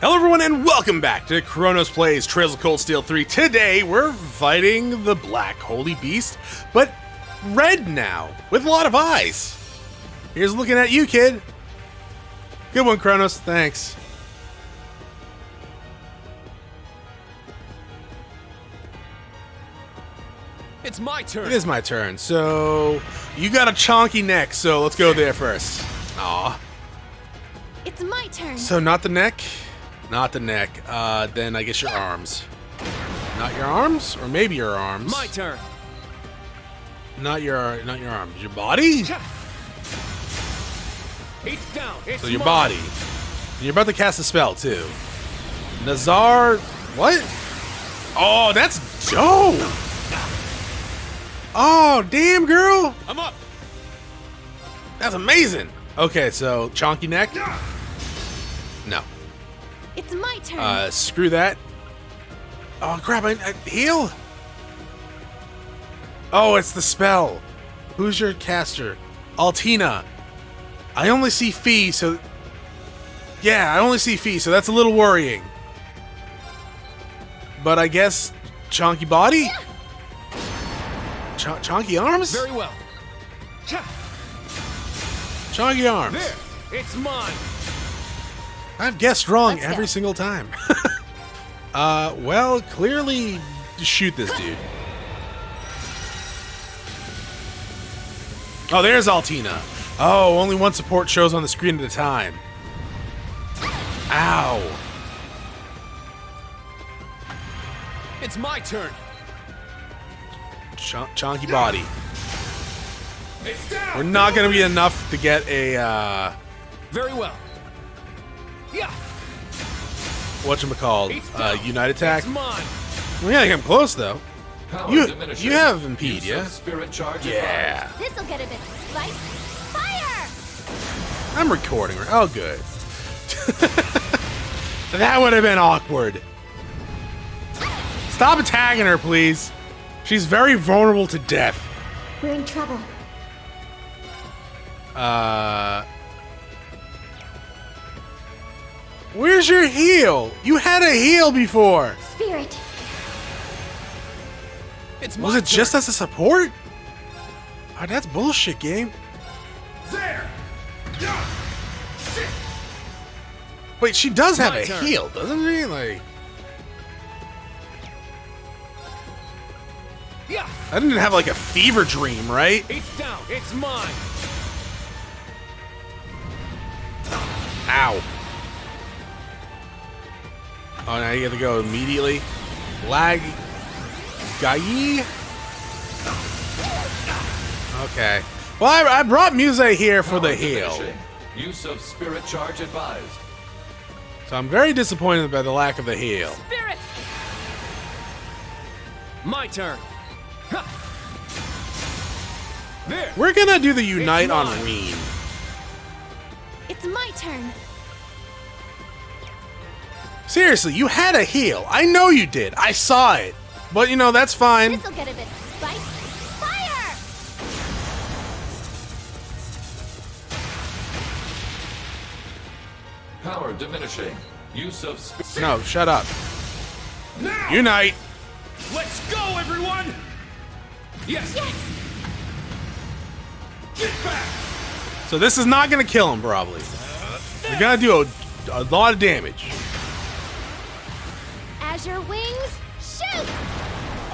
Hello everyone and welcome back to Chronos Plays Trails of Cold Steel 3. Today we're fighting the Black Holy Beast, but red now, with a lot of eyes. Here's looking at you, kid. Good one, Chronos, thanks. It's my turn. It is my turn, so you got a chonky neck, so let's go there first. Aw. It's my turn. So not the neck? Not the neck. Then I guess your arms. Not your arms? Or maybe your arms. My turn. Not your arms. Your body? It's down. It's So your mine. body. And you're about to cast a spell too. Nazar. What? Oh, that's dope. Oh, damn, girl. I'm up. That's amazing. Okay, so chonky neck. No. It's my turn. Screw that. Oh crap! I heal. Oh, it's the spell. Who's your caster? Altina. I only see Fee, so yeah, I only see Fee, so that's a little worrying. But I guess chonky body, chonky arms, Very well. chonky arms. There. It's mine. I've guessed wrong Let's every go. single time. Well, clearly, shoot this dude. Oh, there's Altina. Oh, only one support shows on the screen at a time. Ow. It's my turn. Chonky body. It's down. We're not going to be enough to get a, Very well. Yeah. whatchamacallit, unite attack. It's mine. We gotta get him close, though. You You have impede, yeah? Spirit charge Yeah. This'll get a bit spicy. Fire! I'm recording. Oh, good. That would have been awkward. Stop attacking her, please. She's very vulnerable to death. We're in trouble. Where's your heal? You had a heal before. Spirit. It's my Was it turn. just as a support? Oh, that's bullshit, game. There. Wait, she does have My a turn. heal, doesn't she? Like, Yeah. I didn't have like a fever dream, right? It's down. It's mine. Ow. Oh, now you gotta go immediately. Lag. Gai. Okay. Well, I brought Muse here for the heal. Use of spirit charge advised. So I'm very disappointed by the lack of the heal. Spirit. My turn. Ha. There. We're gonna do the unite on mine. Rean. It's my turn. Seriously, you had a heal. I know you did. I saw it. But you know, that's fine. This'll get a bit spicy. Fire! Power diminishing. Use of spirit. No, shut up. Now. Unite. Let's go, everyone. Yes. Yes! Get back. So this is not gonna kill him, probably. You're gonna do a lot of damage. Azure wings, shoot!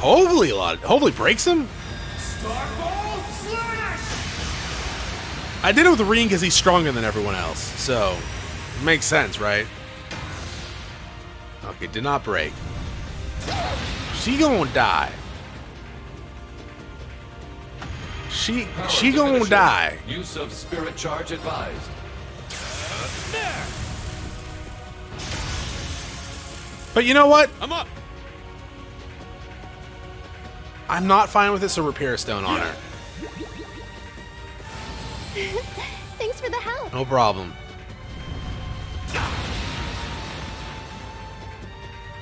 Hopefully hopefully breaks him. Starball slash. I did it with Rean because he's stronger than everyone else, so it makes sense, right? Okay, did not break. She gonna die. She Power gonna diminishing. die. Use of spirit charge advised. There. But you know what? I'm up. I'm not fine with it, so repair stone on her. Thanks for the help. No problem.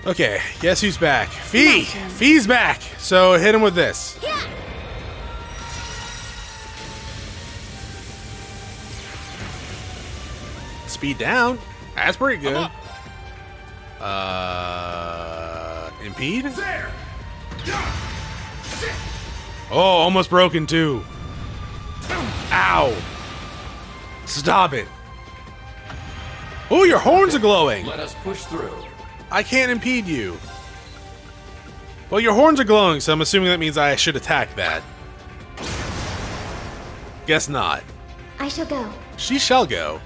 Okay, guess who's back? Fee! Fee's back! So hit him with this. Yeah! Speed down. That's pretty good. I'm up. Impede? There! Yeah! Sit! Oh, almost broken too. Ow! Stop it. Oh, your horns are glowing. Let us push through. I can't impede you. Well, your horns are glowing, so I'm assuming that means I should attack that. Guess not. I shall go. She shall go.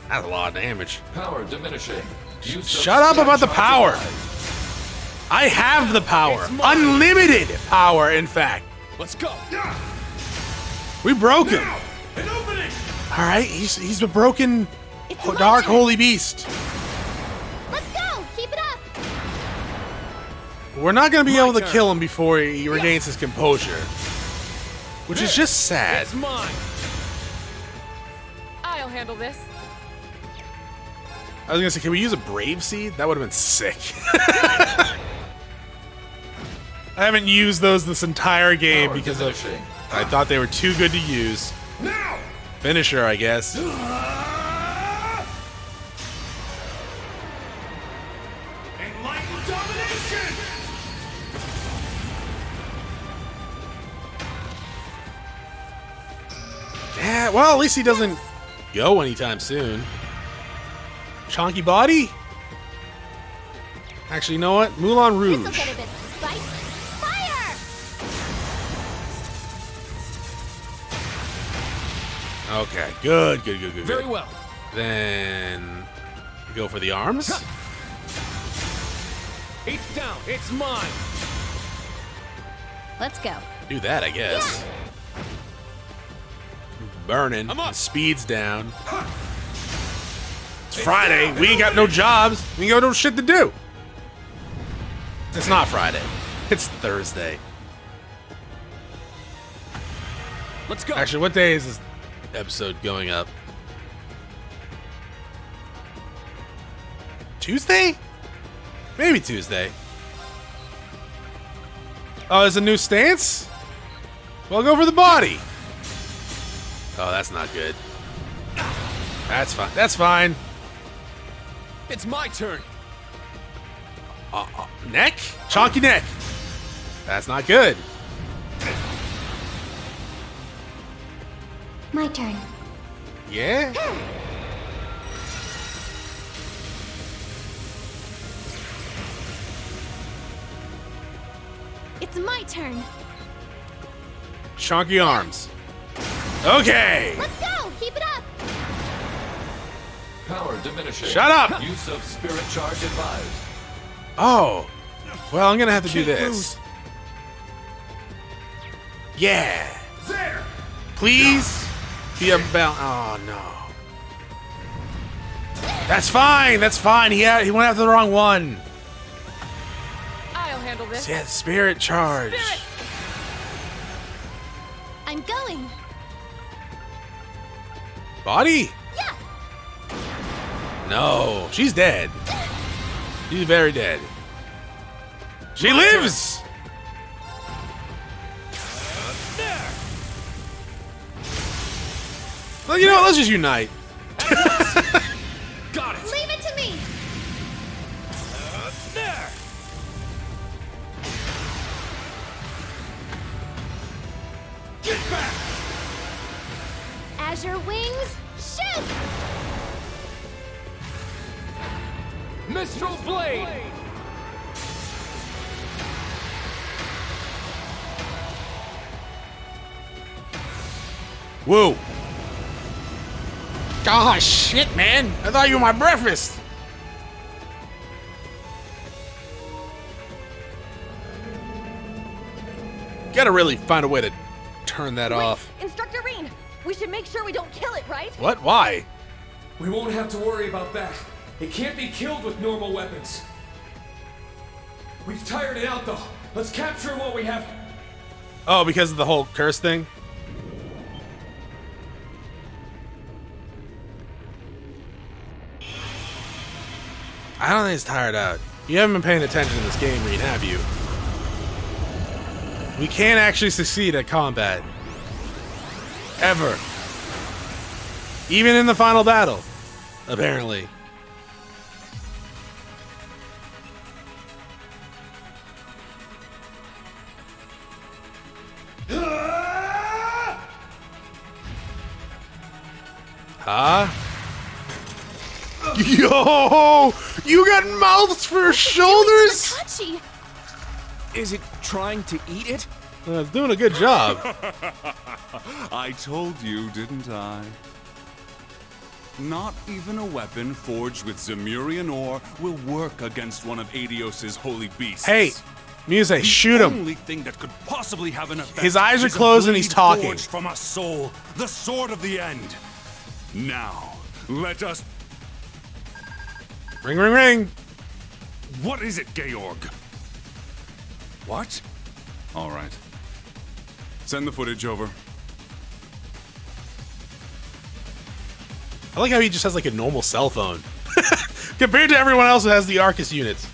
That's a lot of damage. Power diminishing. Use of Shut up about the spirit power. charge advised. I have the power. It's mine. Unlimited power, in fact. Let's go! Yeah! We broke him. Now! An opening! Alright, he's a broken It's my dark turn. holy beast. Let's go. Keep it up. We're not gonna be My able to turn. kill him before he regains his composure. Which is just sad. It's mine! I'll handle this. I was gonna say, can we use a brave seed? That would have been sick. I haven't used those this entire game Power because of diminishing. I thought they were too good to use. Now! Finisher, I guess. Enlightened domination! Yeah, well, at least he doesn't go anytime soon. Chonky body? Actually, you know what? Moulin This'll Rouge. get a bit spicy. Fire! Okay, good. Very well. Then go for the arms. It's down. It's mine. Let's go. Do that, I guess. Burning. I'm up. Speed's down. It's Friday. We ain't got no jobs. We ain't got no shit to do. It's not Friday. It's Thursday. Let's go. Actually, what day is this episode going up? Tuesday? Maybe Tuesday. Oh, there's a new stance? Well, go for the body. Oh, that's not good. That's fine. That's fine. It's my turn. Neck? Chonky neck. That's not good. My turn. Yeah? It's my turn. Chonky arms. Okay. Let's go. Keep it up. Power diminishing. Shut up! Use of spirit charge advised. Oh. Well, I'm gonna have to do Can't this. lose. Yeah. There! Please be a bell. Oh no. That's fine. That's fine. He went after the wrong one. I'll handle this. Yeah, spirit charge. Spirit! I'm going. Body? Yeah. No, she's dead. She's very dead. She lives. There! Well, you know what? Let's just unite. Got it! Leave it to me. There! Get back! Azure wings, shoot! Mistral blade! Whoa. Gosh, shit, man. I thought you were my breakfast. Gotta really find a way to turn that off. Instructor Rean, we should make sure we don't kill it, right? What? Why? We won't have to worry about that. It can't be killed with normal weapons. We've tired it out, though. Let's capture what we have. Oh, because of the whole curse thing? I don't think it's tired out. You haven't been paying attention to this game, Rean, have you? We can't actually succeed at combat. Ever. Even in the final battle, apparently. Huh? Yo! You got mouths for shoulders? Touchy. Is it trying to eat it? It's doing a good job. I told you, didn't I? Not even a weapon forged with Zemurian ore will work against one of Adios's holy beasts. Hey, Muse, shoot The him. only thing that could possibly have an effect. His eyes are is a closed and he's blade talking. forged from a soul, the sword of the end. Now, let us. Ring, ring, ring. What is it, Georg? What? All right. Send the footage over. I like how he just has like a normal cell phone. Compared to everyone else who has the Arcus units.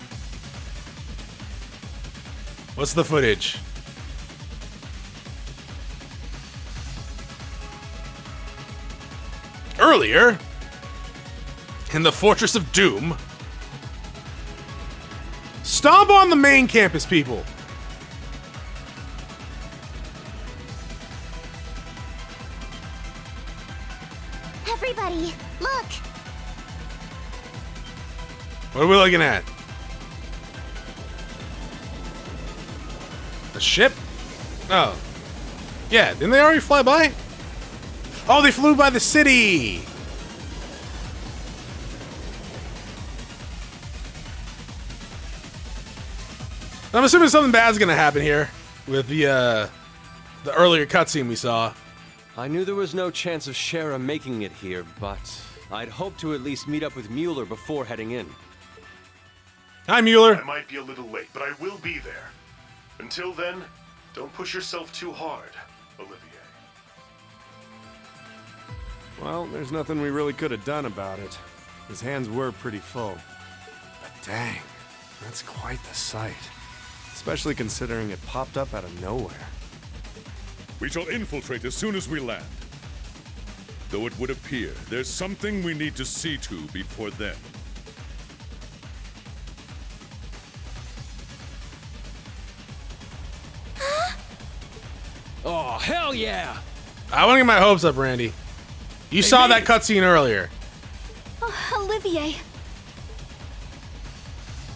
What's the footage? Earlier, in the Fortress of Doom, stomp on the main campus, people. Everybody, look. What are we looking at? A ship? Oh. Yeah, didn't they already fly by? Oh, they flew by the city! I'm assuming something bad's gonna happen here with the earlier cutscene we saw. I knew there was no chance of Shara making it here, but I'd hoped to at least meet up with Mueller before heading in. Hi, Mueller. I might be a little late, but I will be there. Until then, don't push yourself too hard, Olivier. Well, there's nothing we really could have done about it. His hands were pretty full. But dang, that's quite the sight. Especially considering it popped up out of nowhere. We shall infiltrate as soon as we land. Though it would appear there's something we need to see to before then. Oh, hell yeah! I want to get my hopes up, Randy. You saw that cutscene earlier. Oh, Olivier.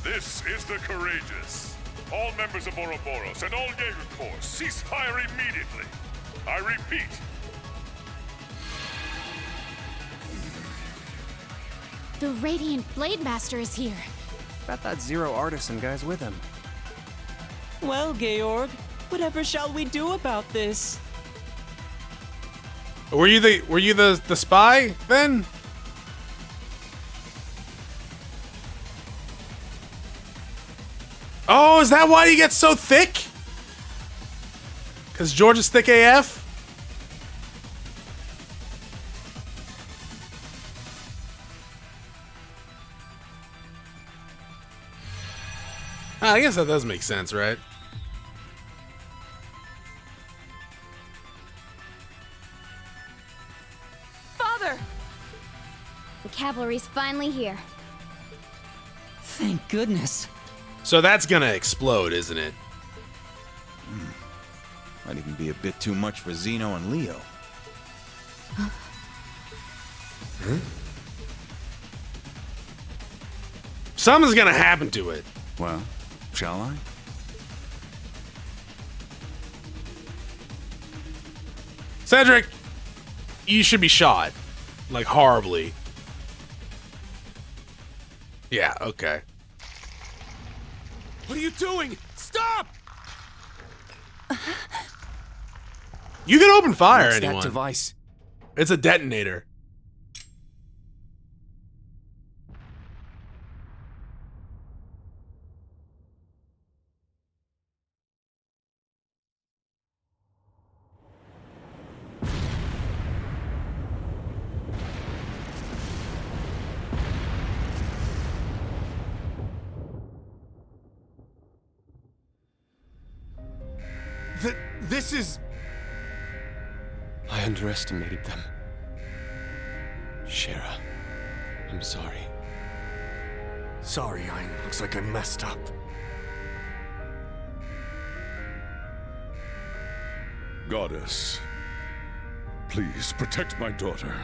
This is the Courageous. All members of Ouroboros and all Jaeger Corps, cease fire immediately. I repeat. The Radiant Blade Master is here. Bet that Zero Artisan guy's with him. Well, Georg, whatever shall we do about this? Were you the spy then? Oh, is that why you get so thick? Because George is thick AF? I guess that does make sense, right? Father! The cavalry's finally here. Thank goodness. So that's gonna explode, isn't it? Might even be a bit too much for Zeno and Leo. Huh? Something's gonna happen to it. Well, shall I? Cedric, you should be shot. Like, horribly. Yeah, okay. What are you doing? Stop! You can open fire, What's anyone. that device? It's a detonator. This is... I underestimated them. Shara, I'm sorry. Sorry, looks like I messed up. Goddess, please protect my daughter.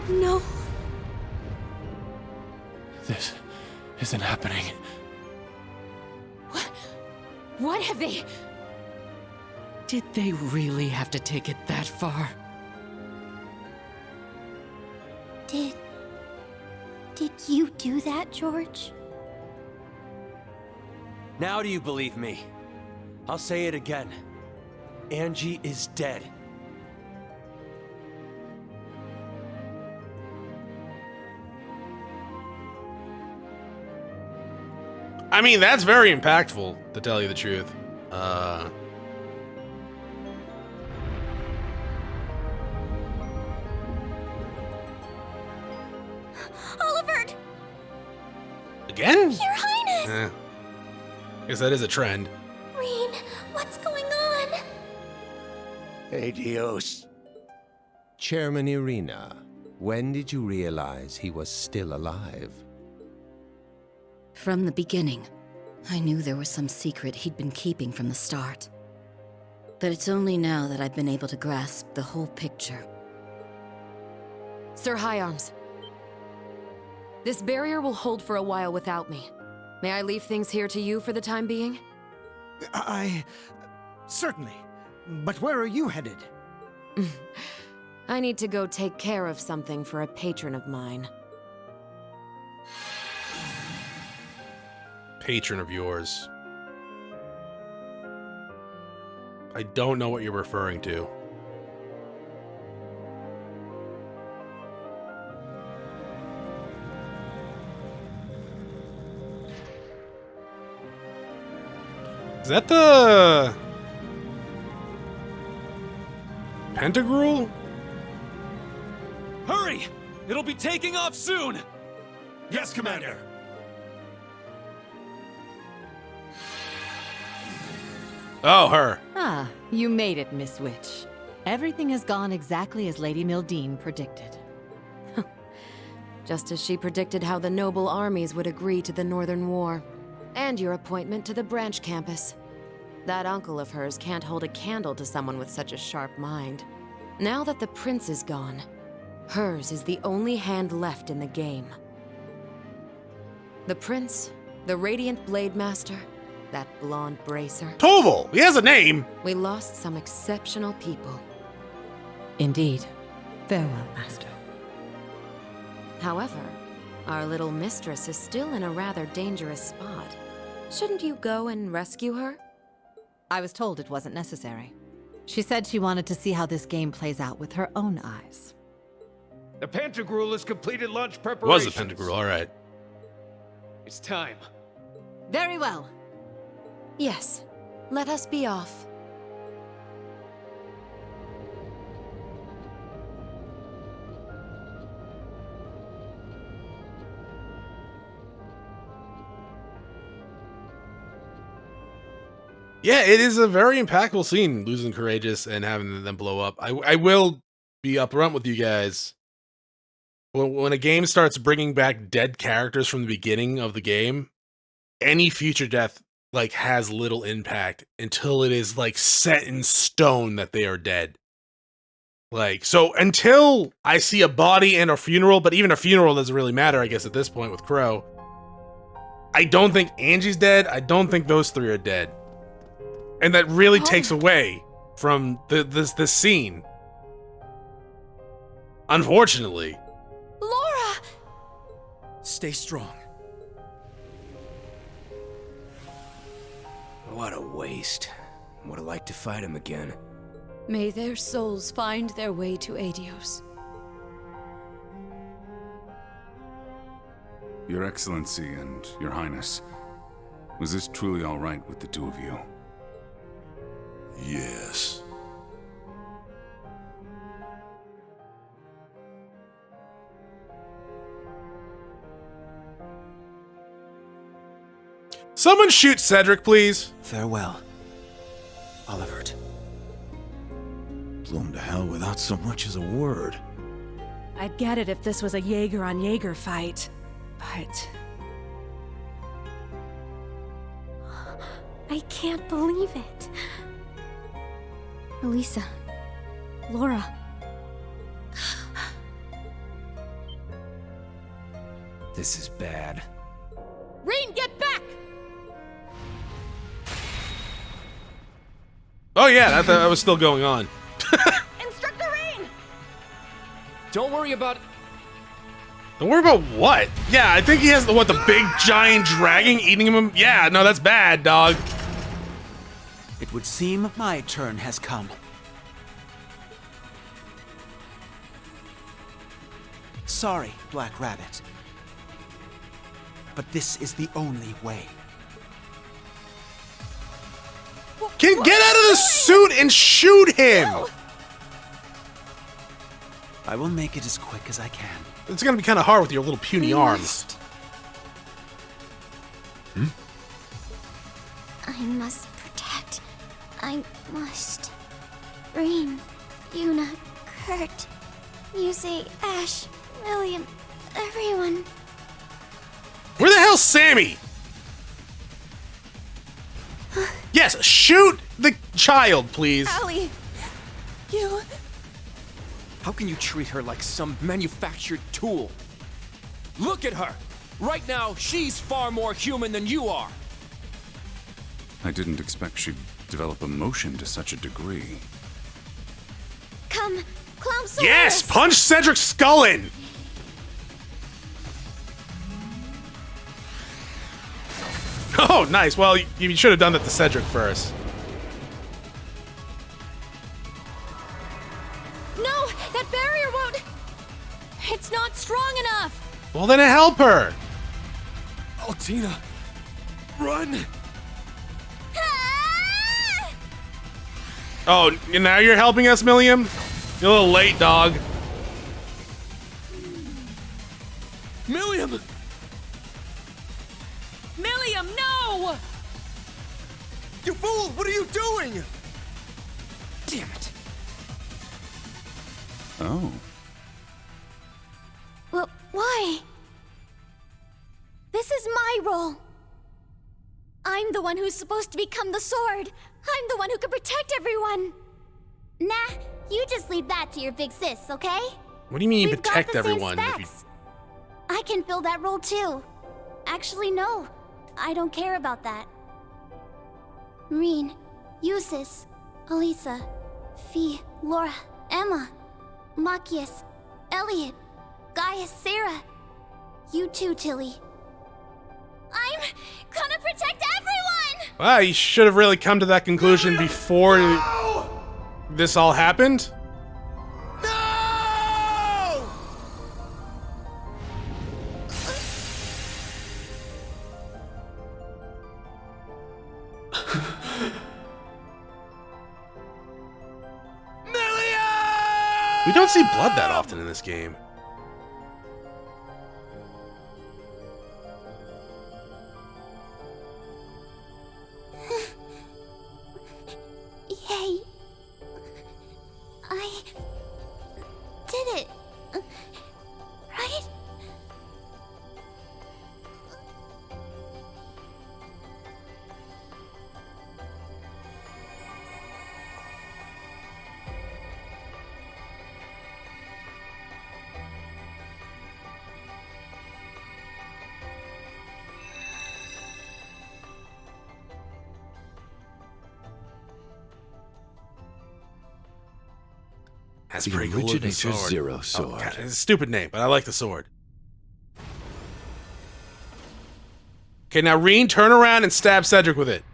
No. This isn't happening. What have they... Did they really have to take it that far? Did you do that, George? Now do you believe me? I'll say it again. Angie is dead. I mean, that's very impactful, to tell you the truth. Olivert! Again? Your Highness! Guess that is a trend. Rean, what's going on? Adios. Chairman Irina, when did you realize he was still alive? From the beginning, I knew there was some secret he'd been keeping from the start. But it's only now that I've been able to grasp the whole picture. Sir High Arms. This barrier will hold for a while without me. May I leave things here to you for the time being? Certainly. But where are you headed? I need to go take care of something for a patron of mine. Patron of yours. I don't know what you're referring to. Is that the Pentagrule? Hurry! It'll be taking off soon! Yes, Commander. Oh, her. Ah, you made it, Miss Witch. Everything has gone exactly as Lady Mildine predicted. Just as she predicted how the noble armies would agree to the Northern War. And your appointment to the Branch Campus. That uncle of hers can't hold a candle to someone with such a sharp mind. Now that the prince is gone, hers is the only hand left in the game. The prince, the Radiant Blade Master, that blonde bracer. Toval! He has a name! We lost some exceptional people. Indeed. Farewell, Master. However, our little mistress is still in a rather dangerous spot. Shouldn't you go and rescue her? I was told it wasn't necessary. She said she wanted to see how this game plays out with her own eyes. The Pentagrule has completed launch Was preparations. the Pentagrule, alright. It's time. Very well. Yes. Let us be off. Yeah, it is a very impactful scene, losing Courageous and having them blow up. I will be upfront with you guys. When a game starts bringing back dead characters from the beginning of the game, any future death like has little impact until it is like set in stone that they are dead. Like, so until I see a body and a funeral, but even a funeral doesn't really matter, I guess, at this point with Crow. I don't think Angie's dead. I don't think those three are dead. And that really takes away from this scene. Unfortunately. Laura! Stay strong. What a waste. Would have liked to fight him again. May their souls find their way to Adios. Your Excellency and Your Highness, was this truly all right with the two of you? Yes. Someone shoot Cedric, please. Farewell, Olivert. Blew him to hell without so much as a word. I'd get it if this was a Jaeger on Jaeger fight, but... I can't believe it. Elisa. Laura. This is bad. Rean, get back! Oh yeah, that was still going on. Instructor Rean! Don't worry about... Don't worry about what? Yeah, I think he has the big giant dragon eating him? Yeah, no, that's bad, dog. It would seem my turn has come. Sorry, Black Rabbit. But this is the only way. Get out of the suit and shoot him! I will make it as quick as I can. It's gonna be kind of hard with your little puny arms. I must protect. I must. Rean, Yuna, Kurt, Muse, Ash, William, everyone. Where the hell's Sammy? Yes, shoot the child, please. Allie, you... How can you treat her like some manufactured tool? Look at her! Right now, she's far more human than you are! I didn't expect she'd develop emotion to such a degree. Come, Clown Solaris. Yes, punch Cedric's skull in! Oh, nice. Well, you should have done that to Cedric first. No! That barrier won't... It's not strong enough! Well, then help her! Altina, run! Oh, now you're helping us, Milliam? You're a little late, dog. Milliam! Milliam, no! You fool! What are you doing? Damn it! Oh. Well, why? This is my role. I'm the one who's supposed to become the sword. I'm the one who can protect everyone. Nah, you just leave that to your big sis, okay? What do you mean We've protect got the everyone? Same specs. I can fill that role too. Actually, no. I don't care about that. Rean, Eustace, Elisa, Fee, Laura, Emma, Machias, Elliot, Gaius, Sarah. You too, Tilly. I'm gonna protect everyone! Wow, you should have really come to that conclusion before this all happened. We don't see blood that often in this game. Yay. I did it. Right? That's The pretty cool looking Originator sword. Zero sword. Oh, God, it's a stupid name, but I like the sword. Okay, now Rean, turn around and stab Cedric with it.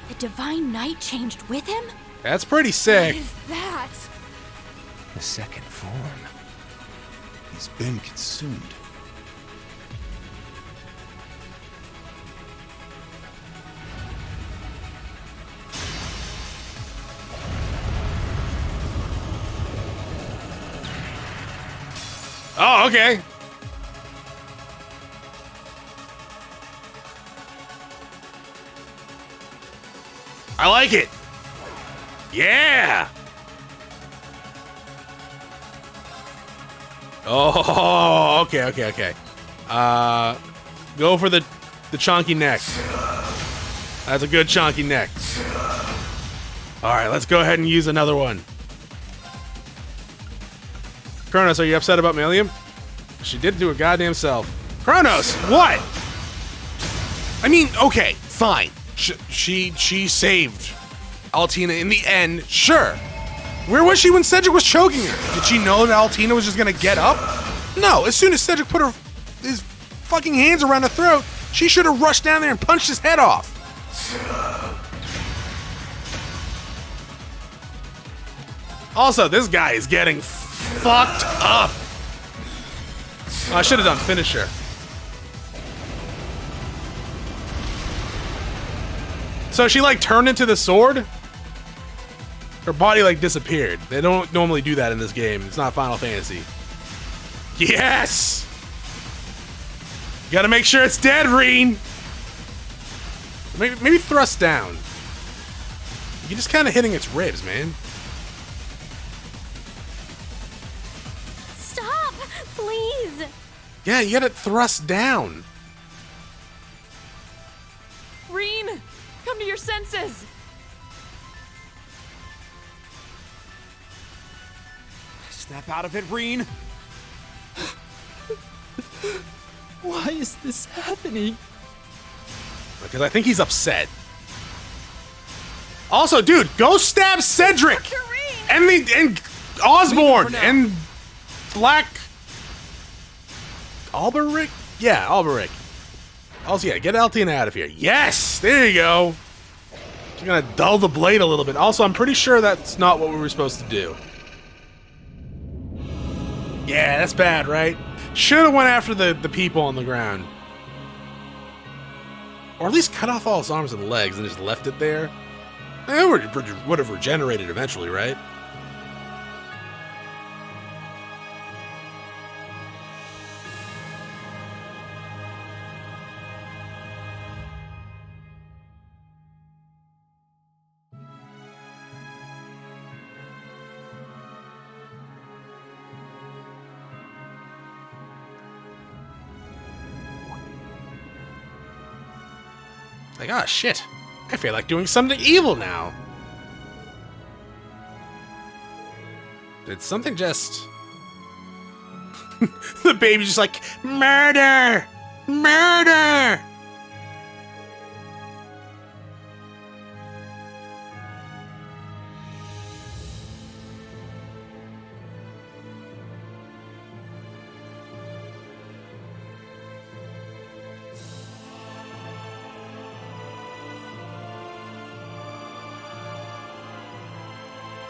The Divine Knight changed with him? That's pretty sick. What is that? The second form. He's been consumed. Oh, okay. I like it. Yeah. Oh, okay. Go for the chonky neck. That's a good chonky neck. All right, let's go ahead and use another one. Chronos, are you upset about Millium? She did do a goddamn self. Chronos, what? I mean, okay, fine. She saved Altina in the end, sure. Where was she when Cedric was choking her? Did she know that Altina was just gonna get up? No, as soon as Cedric put his fucking hands around her throat, she should have rushed down there and punched his head off. Also, this guy is getting fucked up. Oh, I should have done finisher. So she like turned into the sword? Her body like disappeared. They don't normally do that in this game. It's not Final Fantasy. Yes! Gotta make sure it's dead, Rean. Maybe thrust down. You're just kind of hitting its ribs, man. Stop, please. Yeah, you gotta thrust down. Rean, come to your senses. Snap out of it, Rean. Why is this happening? Because I think he's upset. Also, dude, go stab Cedric and Osborne and Black Alberic? Yeah, Alberic. Also, yeah, get Altina out of here. Yes! There you go. She's gonna dull the blade a little bit. Also, I'm pretty sure that's not what we were supposed to do. Yeah, that's bad, right? Should've went after the people on the ground. Or at least cut off all his arms and legs and just left it there. It would have regenerated eventually, right? Like, ah, shit. I feel like doing something evil now. Did something just... The baby's just like, murder! Murder!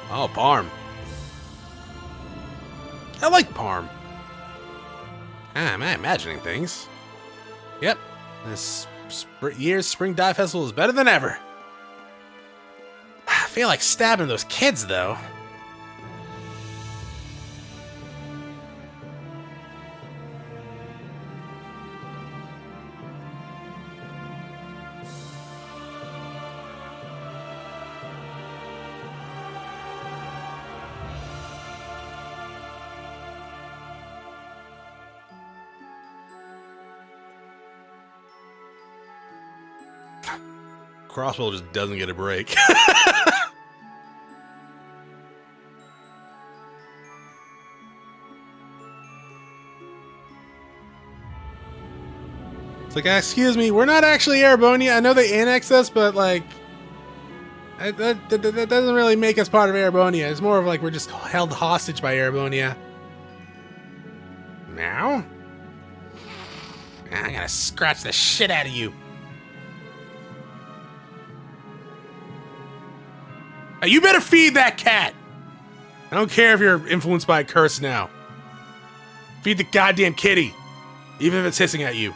Oh, Parm. I like Parm. Am I imagining things? Yep. This year's Spring Dive Festival is better than ever. I feel like stabbing those kids, though. Crossbow just doesn't get a break. It's like, excuse me, we're not actually Erebonian. I know they annexed us, but like, that doesn't really make us part of Erebonia. It's more of like we're just held hostage by Erebonia. Now? I'm gonna scratch the shit out of you. Now you better feed that cat. I don't care if you're influenced by a curse now. Feed the goddamn kitty, even if it's hissing at you.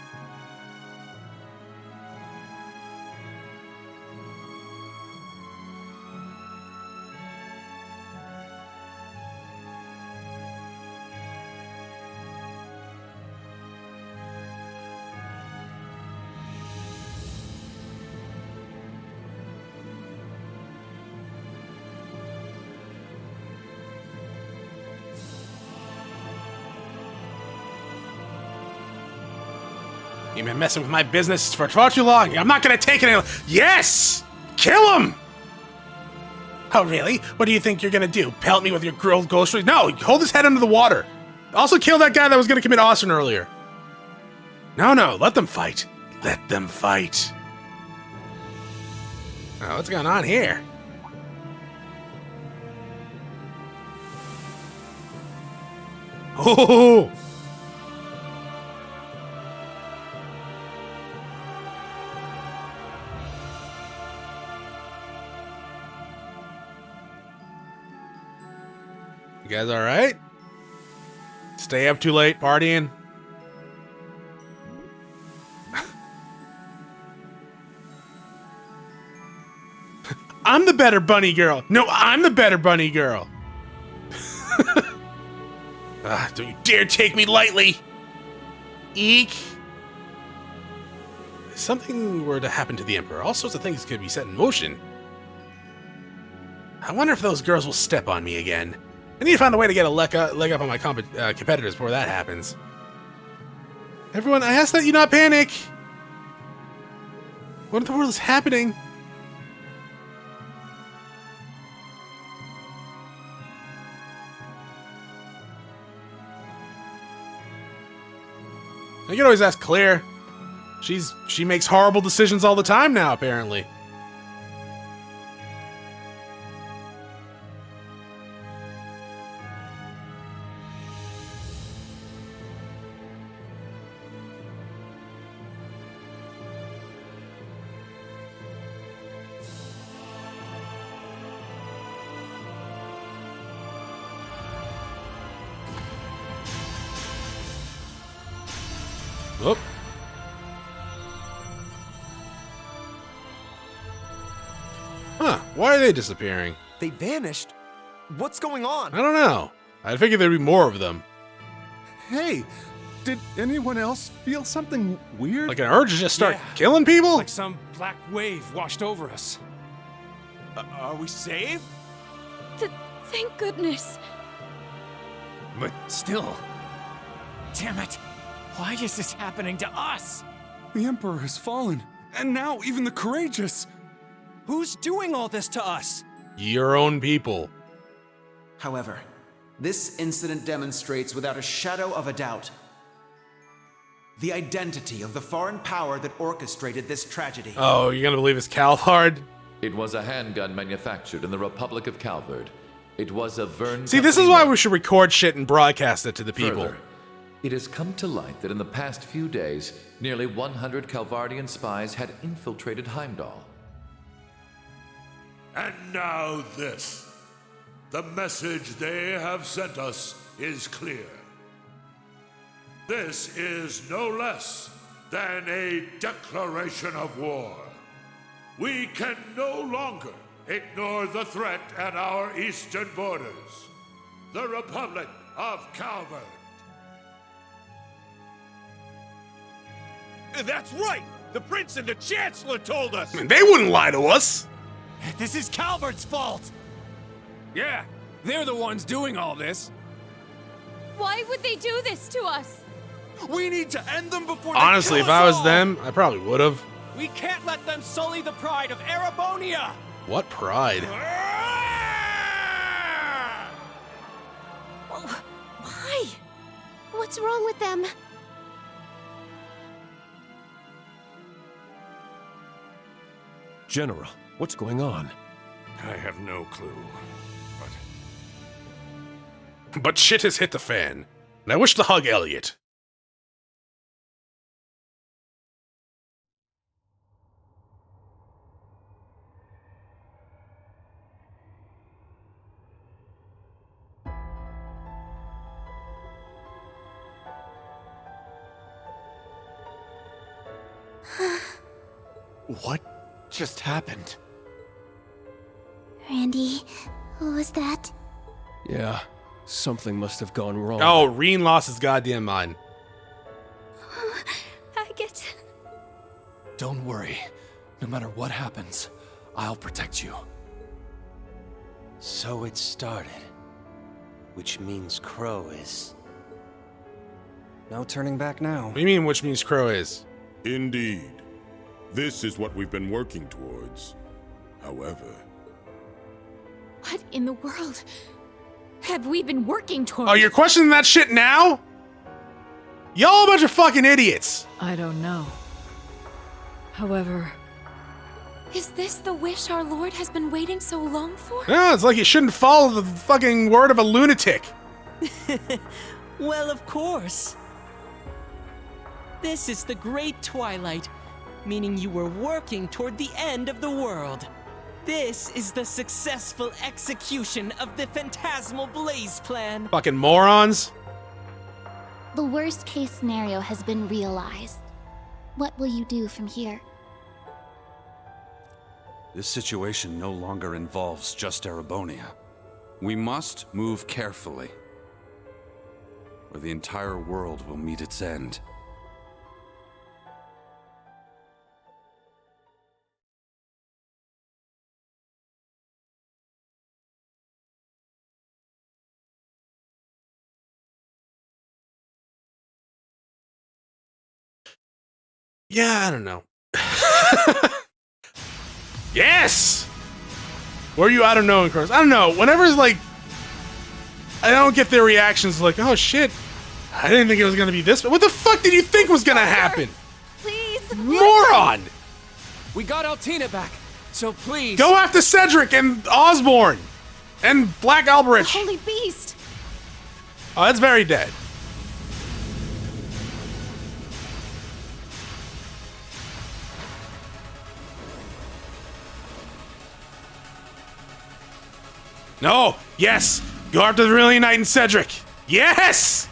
You've been messing with my business for far too long. I'm not gonna take it any. Yes! Kill him! Oh, really? What do you think you're gonna do? Pelt me with your grilled groceries? No, hold his head under the water. Also kill that guy that was gonna commit arson earlier. No, let them fight. Let them fight. Oh, what's going on here? Oh! You guys all right? Stay up too late partying? I'm the better bunny girl. No, I'm the better bunny girl. Don't you dare take me lightly. Eek. If something were to happen to the Emperor, all sorts of things could be set in motion. I wonder if those girls will step on me again. I need to find a way to get a leg up on my competitors before that happens. Everyone, I ask that you not panic. What in the world is happening? I can always ask Claire. She makes horrible decisions all the time now, apparently. Oh. Huh, why are they disappearing? They vanished? What's going on? I don't know. I figured there'd be more of them. Hey, did anyone else feel something weird? Like an urge to just start killing people? Like some black wave washed over us. Are we saved? Thank goodness. But still... Damn it! Why is this happening to us? The Emperor has fallen, and now even the courageous. Who's doing all this to us? Your own people. However, this incident demonstrates without a shadow of a doubt the identity of the foreign power that orchestrated this tragedy. Oh, you're gonna believe it's Calvard? It was a handgun manufactured in the Republic of Calvard. It was a Verne. See, this is why we should record shit and broadcast it to the people. Further, it has come to light that in the past few days, nearly 100 Calvardian spies had infiltrated Heimdall. And now this. The message they have sent us is clear. This is no less than a declaration of war. We can no longer ignore the threat at our eastern borders. The Republic of Calvard. That's right! The Prince and the Chancellor told us! They wouldn't lie to us! This is Calvard's fault! Yeah, they're the ones doing all this. Why would they do this to us? We need to end them before Honestly, they if kill I us was all. them, I probably would have. We can't let them sully the pride of Erebonia! What pride? Why? What's wrong with them? General, what's going on? I have no clue. But shit has hit the fan, and I wish to hug Elliot. What just happened? Randy, what was that? Yeah, something must have gone wrong. Oh, Rean lost his goddamn mind. I get... Don't worry. No matter what happens, I'll protect you. So it started. Which means Crow is... No turning back now. What do you mean, which means Crow is? Indeed. This is what we've been working towards. However... What in the world have we been working towards? Oh, you're questioning that shit now? Y'all a bunch of fucking idiots. I don't know. However... Is this the wish our Lord has been waiting so long for? No, it's like you shouldn't follow the fucking word of a lunatic. Well, of course. This is the Great Twilight, meaning you were working toward the end of the world. This is the successful execution of the Phantasmal Blaze Plan. Fucking morons. The worst case scenario has been realized. What will you do from here? This situation no longer involves just Erebonian. We must move carefully, or the entire world will meet its end. Yeah, I don't know. Yes! Where are you? I don't know in Chronos. I don't know. Whenever it's like, I don't get their reactions like, oh shit, I didn't think it was gonna be this. What the fuck did you think was gonna happen? Please. Moron! We got Altina back, so please. Go after Cedric and Osborne and Black Alberich. Holy beast. Oh, that's very dead. No! Yes! Go after the Really Knight and Cedric! Yes!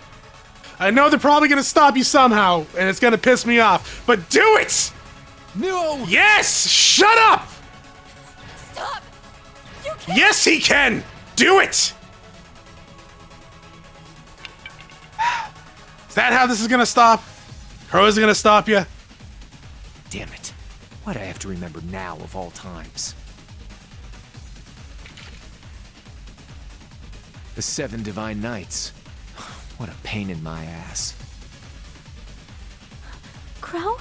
I know they're probably gonna stop you somehow, and it's gonna piss me off, but do it! No! Yes! Shut up! Stop! You can't! Yes, he can! Do it! Is that how this is gonna stop? Crow is gonna stop you? Damn it. Why'd I have to remember now of all times? The 7 Divine Knights. What a pain in my ass. Crow?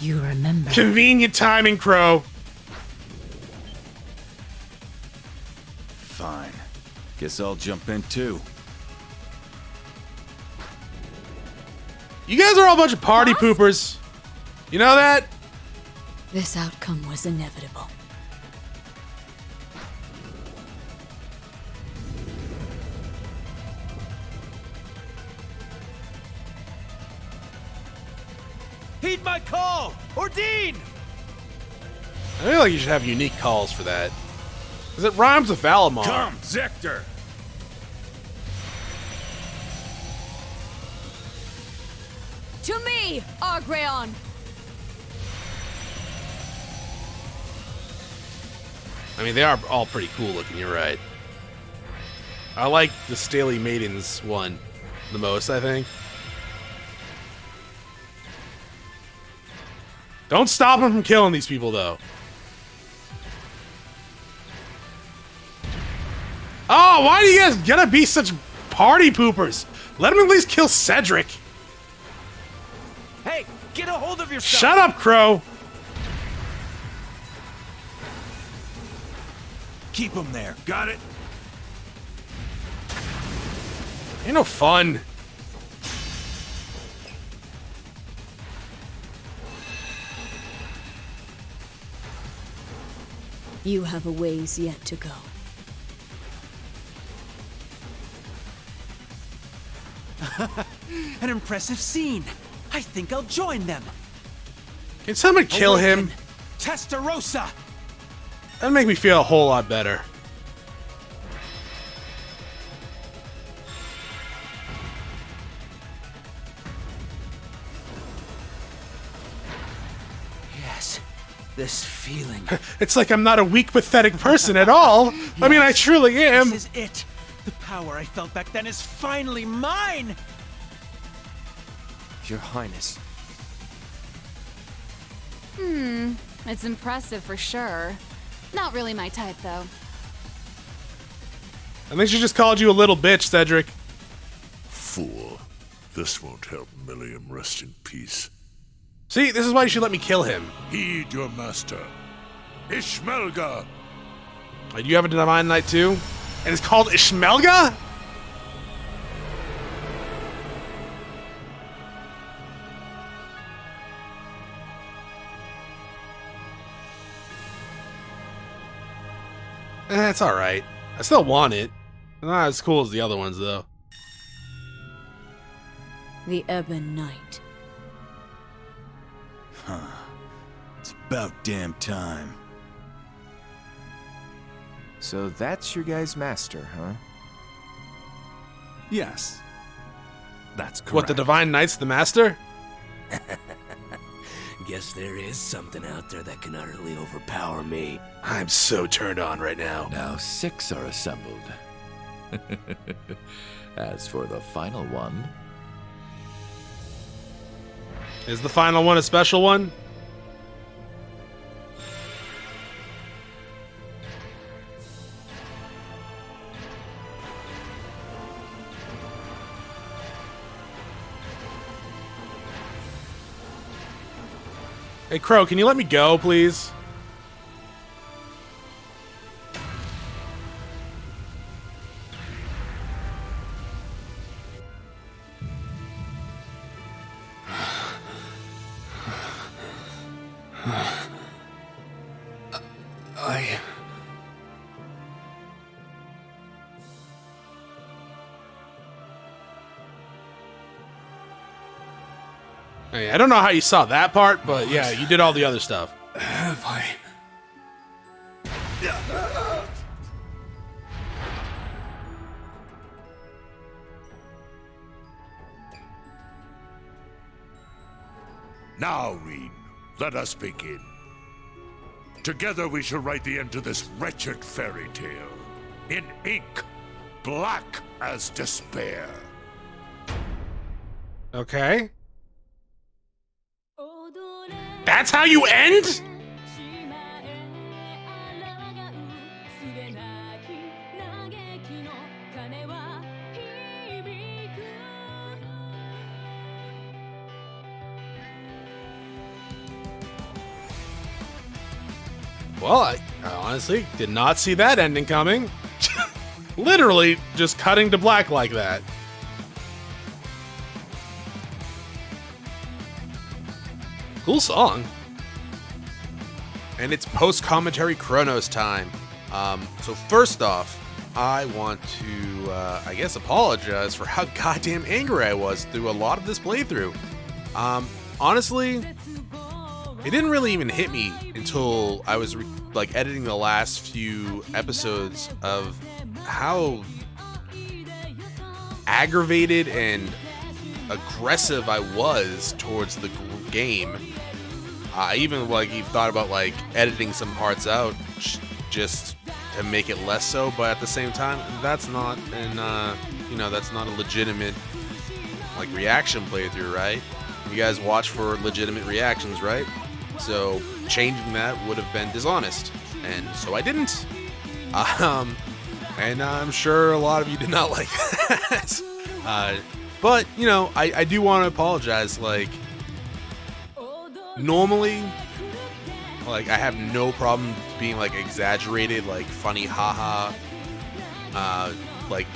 You remember. Convenient timing, Crow. Fine. Guess I'll jump in too. You guys are all a bunch of party poopers. You know that? This outcome was inevitable. Heed my call! Ordine! I feel like you should have unique calls for that. Because it rhymes with Valimar. Come, Zector! To me, Agreon! I mean, they are all pretty cool looking, you're right. I like the Staley Maidens one the most, I think. Don't stop him from killing these people, though. Oh, why do you guys gotta be such party poopers? Let him at least kill Cedric. Hey, get a hold of yourself! Shut up, Crow. Keep him there. Got it? Ain't no fun. You have a ways yet to go. An impressive scene. I think I'll join them. Can someone kill him? Testarossa! That'd make me feel a whole lot better. This feeling. It's like I'm not a weak, pathetic person at all. I mean, I truly am. This is it. The power I felt back then is finally mine! Your Highness. It's impressive for sure. Not really my type, though. I think she just called you a little bitch, Cedric. Fool. This won't help Milliam rest in peace. See, this is why you should let me kill him. Heed your master. Ishmelga! And you have a Divine Knight too? And it's called Ishmelga? It's alright. I still want it. Not as cool as the other ones, though. The Ebon Knight. Huh. It's about damn time. So that's your guy's master, huh? Yes. That's correct. What, the Divine Knight's the master? Guess there is something out there that can utterly overpower me. I'm so turned on right now. Now 6 are assembled. As for the final one... Is the final one a special one? Hey, Crow, can you let me go, please? I don't know how you saw that part, but yeah, you did all the other stuff. Have I? Now, Rean, let us begin. Together we shall write the end to this wretched fairy tale. In ink, black as despair. Okay. That's how you end? Well, I honestly did not see that ending coming. Literally just cutting to black like that. Cool song. And it's post-commentary Chronos time. So first off, I want to, I guess, apologize for how goddamn angry I was through a lot of this playthrough. Honestly, it didn't really even hit me until I was editing the last few episodes of how aggravated and aggressive I was towards the game. I even thought about editing some parts out just to make it less so, but at the same time, that's not that's not a legitimate reaction playthrough, right? You guys watch for legitimate reactions, right? So changing that would have been dishonest, and so I didn't. And I'm sure a lot of you did not like that. But I do want to apologize. Normally, I have no problem being exaggerated, funny, haha,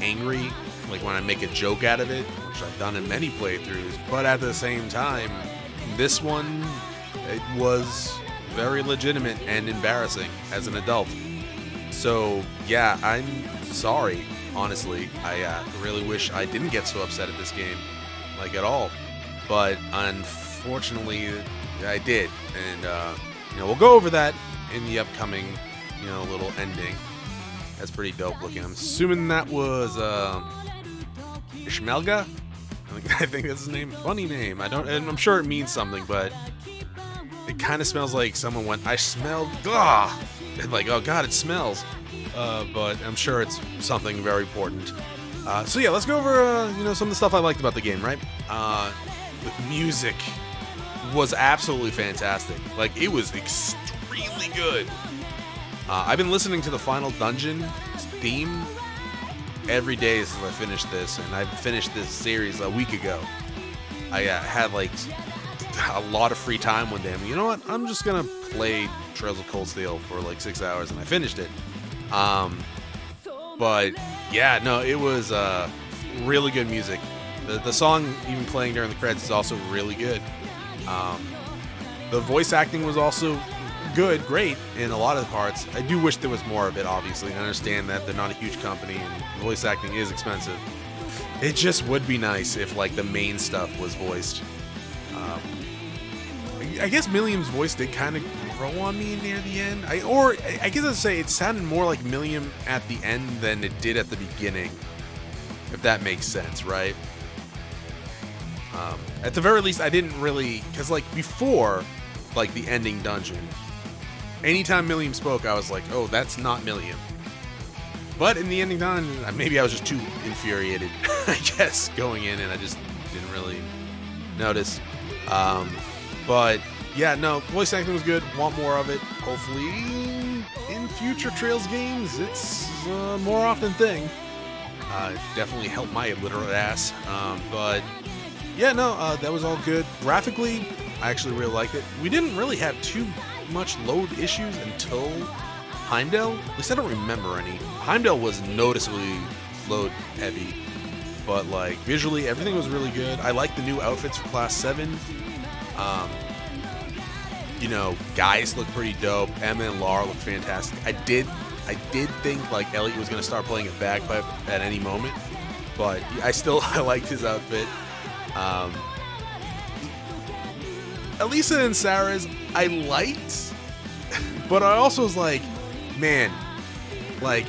angry, when I make a joke out of it, which I've done in many playthroughs. But at the same time, this one, it was very legitimate and embarrassing as an adult. So yeah, I'm sorry, honestly. I really wish I didn't get so upset at this game, at all. But unfortunately, I did. And, we'll go over that in the upcoming, little ending. That's pretty dope looking. I'm assuming that was, Ishmelga? I think that's his name. Funny name. I'm sure it means something, but it kind of smells like someone went, I smelled, and like, oh god, it smells. But I'm sure it's something very important. So yeah, let's go over, some of the stuff I liked about the game, right? The music was absolutely fantastic. Like, it was extremely good. I've been listening to the final dungeon theme every day since I finished this, and I finished this series a week ago. I had like a lot of free time one day. I mean, you know what? I'm just gonna play Trails of Cold Steel for like 6 hours, and I finished it. But yeah, no, it was really good music. The song even playing during the credits is also really good. The voice acting was also great in a lot of the parts. I do wish there was more of it, obviously. I understand that they're not a huge company and voice acting is expensive. It just would be nice if like the main stuff was voiced. I guess Milliam's voice did kind of grow on me near the end. I guess I'd say it sounded more like Milliam at the end than it did at the beginning, if that makes sense, right? At the very least, I didn't really, because like before, like the ending dungeon, anytime Milliam spoke, I was like, oh, that's not Milliam. But in the ending dungeon, maybe I was just too infuriated, I guess, going in, and I just didn't really notice. But yeah, no, voice acting was good. Want more of it. Hopefully, in future Trails games, it's a more often thing. Definitely helped my illiterate ass. But yeah, no, that was all good. Graphically, I actually really liked it. We didn't really have too much load issues until Heimdall. At least I don't remember any. Heimdall was noticeably load heavy, but like visually, everything was really good. I like the new outfits for Class 7. Guys look pretty dope. Emma and Lara look fantastic. I did think like Elliot was gonna start playing a bagpipe at any moment, but I liked his outfit. Elisa and Sarah's I liked, but I also was like, man, like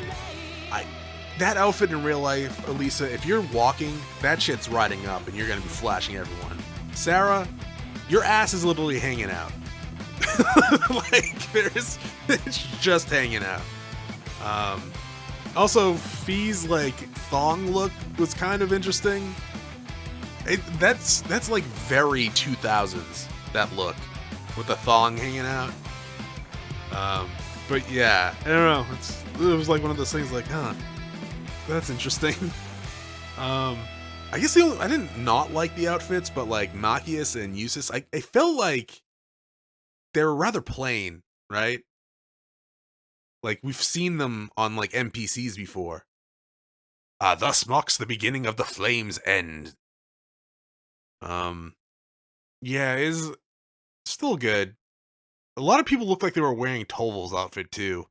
that outfit in real life, Elisa, if you're walking, that shit's riding up and you're gonna be flashing everyone. Sarah, your ass is literally hanging out. It's just hanging out. Also, Fee's like thong look was kind of interesting. That's like very 2000s, that look with the thong hanging out. But yeah, I don't know. It was like one of those things like, huh, that's interesting. I guess I didn't not like the outfits, but like Machias and Eustace, I felt like they were rather plain, right? Like we've seen them on like NPCs before. Thus marks the beginning of the flame's end. Yeah, it's still good. A lot of people look like they were wearing Toval's outfit too.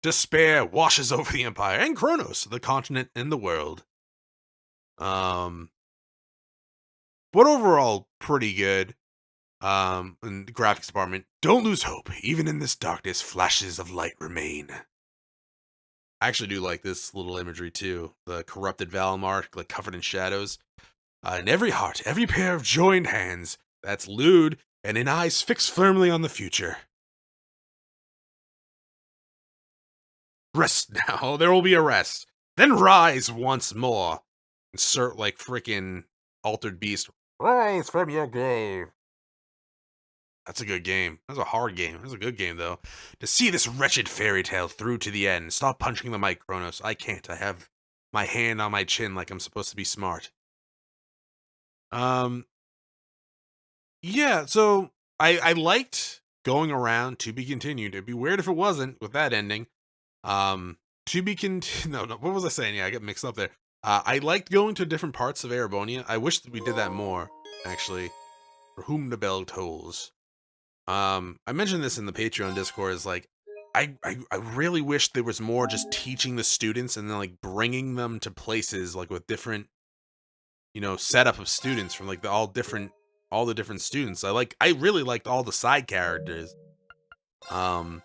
Despair washes over the Empire and Chronos, the continent and the world. But overall, pretty good. In the graphics department, don't lose hope. Even in this darkness, flashes of light remain. I actually do like this little imagery too. The corrupted Valmark, like covered in shadows. In every heart, every pair of joined hands. That's lewd, and in eyes fixed firmly on the future. Rest now, there will be a rest. Then rise once more. Insert like frickin' Altered Beast. Rise from your grave. That's a good game. That's a hard game. That's a good game, though. To see this wretched fairy tale through to the end. Stop punching the mic, Chronos. I can't. I have my hand on my chin like I'm supposed to be smart. Yeah, so I liked going around To Be Continued. It'd be weird if it wasn't with that ending. To Be Continued. No, what was I saying? Yeah, I got mixed up there. I liked going to different parts of Erebonian. I wish that we did that more, actually. For whom the bell tolls. I mentioned this in the Patreon Discord, is like, I really wish there was more just teaching the students and then like bringing them to places like with different, setup of students from like all the different students. I really liked all the side characters. I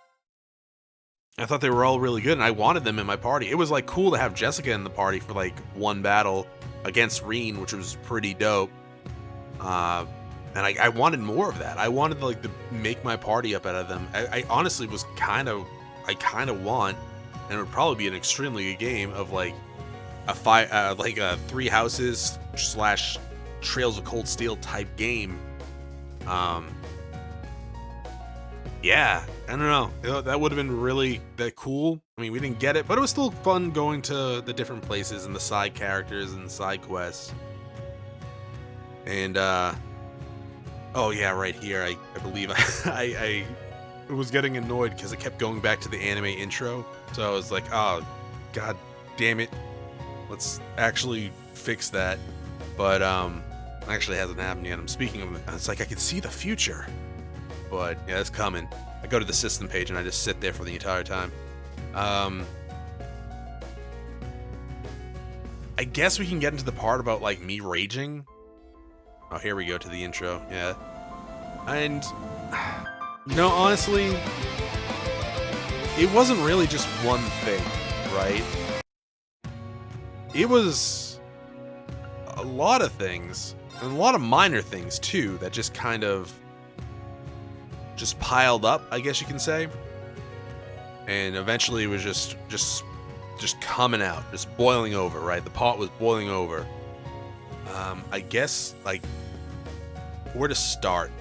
thought they were all really good and I wanted them in my party. It was like cool to have Jessica in the party for like one battle against Rean, which was pretty dope. And I wanted more of that. I wanted like to make my party up out of them. I honestly was kind of want, and it would probably be an extremely good game of like a 3 houses / Trails of Cold Steel type game. Yeah, I don't know. That would have been really cool. I mean, we didn't get it, but it was still fun going to the different places and the side characters and the side quests. And oh yeah, right here. I believe I was getting annoyed because it kept going back to the anime intro. So I was like, oh god damn it, let's actually fix that. But actually hasn't happened yet. I'm speaking of it. It's like I could see the future. But yeah, it's coming. I go to the system page and I just sit there for the entire time. I guess we can get into the part about like me raging. Oh, here we go to the intro. Yeah. And no, honestly, it wasn't really just one thing, right? It was a lot of things, and a lot of minor things too, that just kind of just piled up, I guess you can say. And eventually it was just coming out, just boiling over, right? The pot was boiling over. I guess, like, where to start?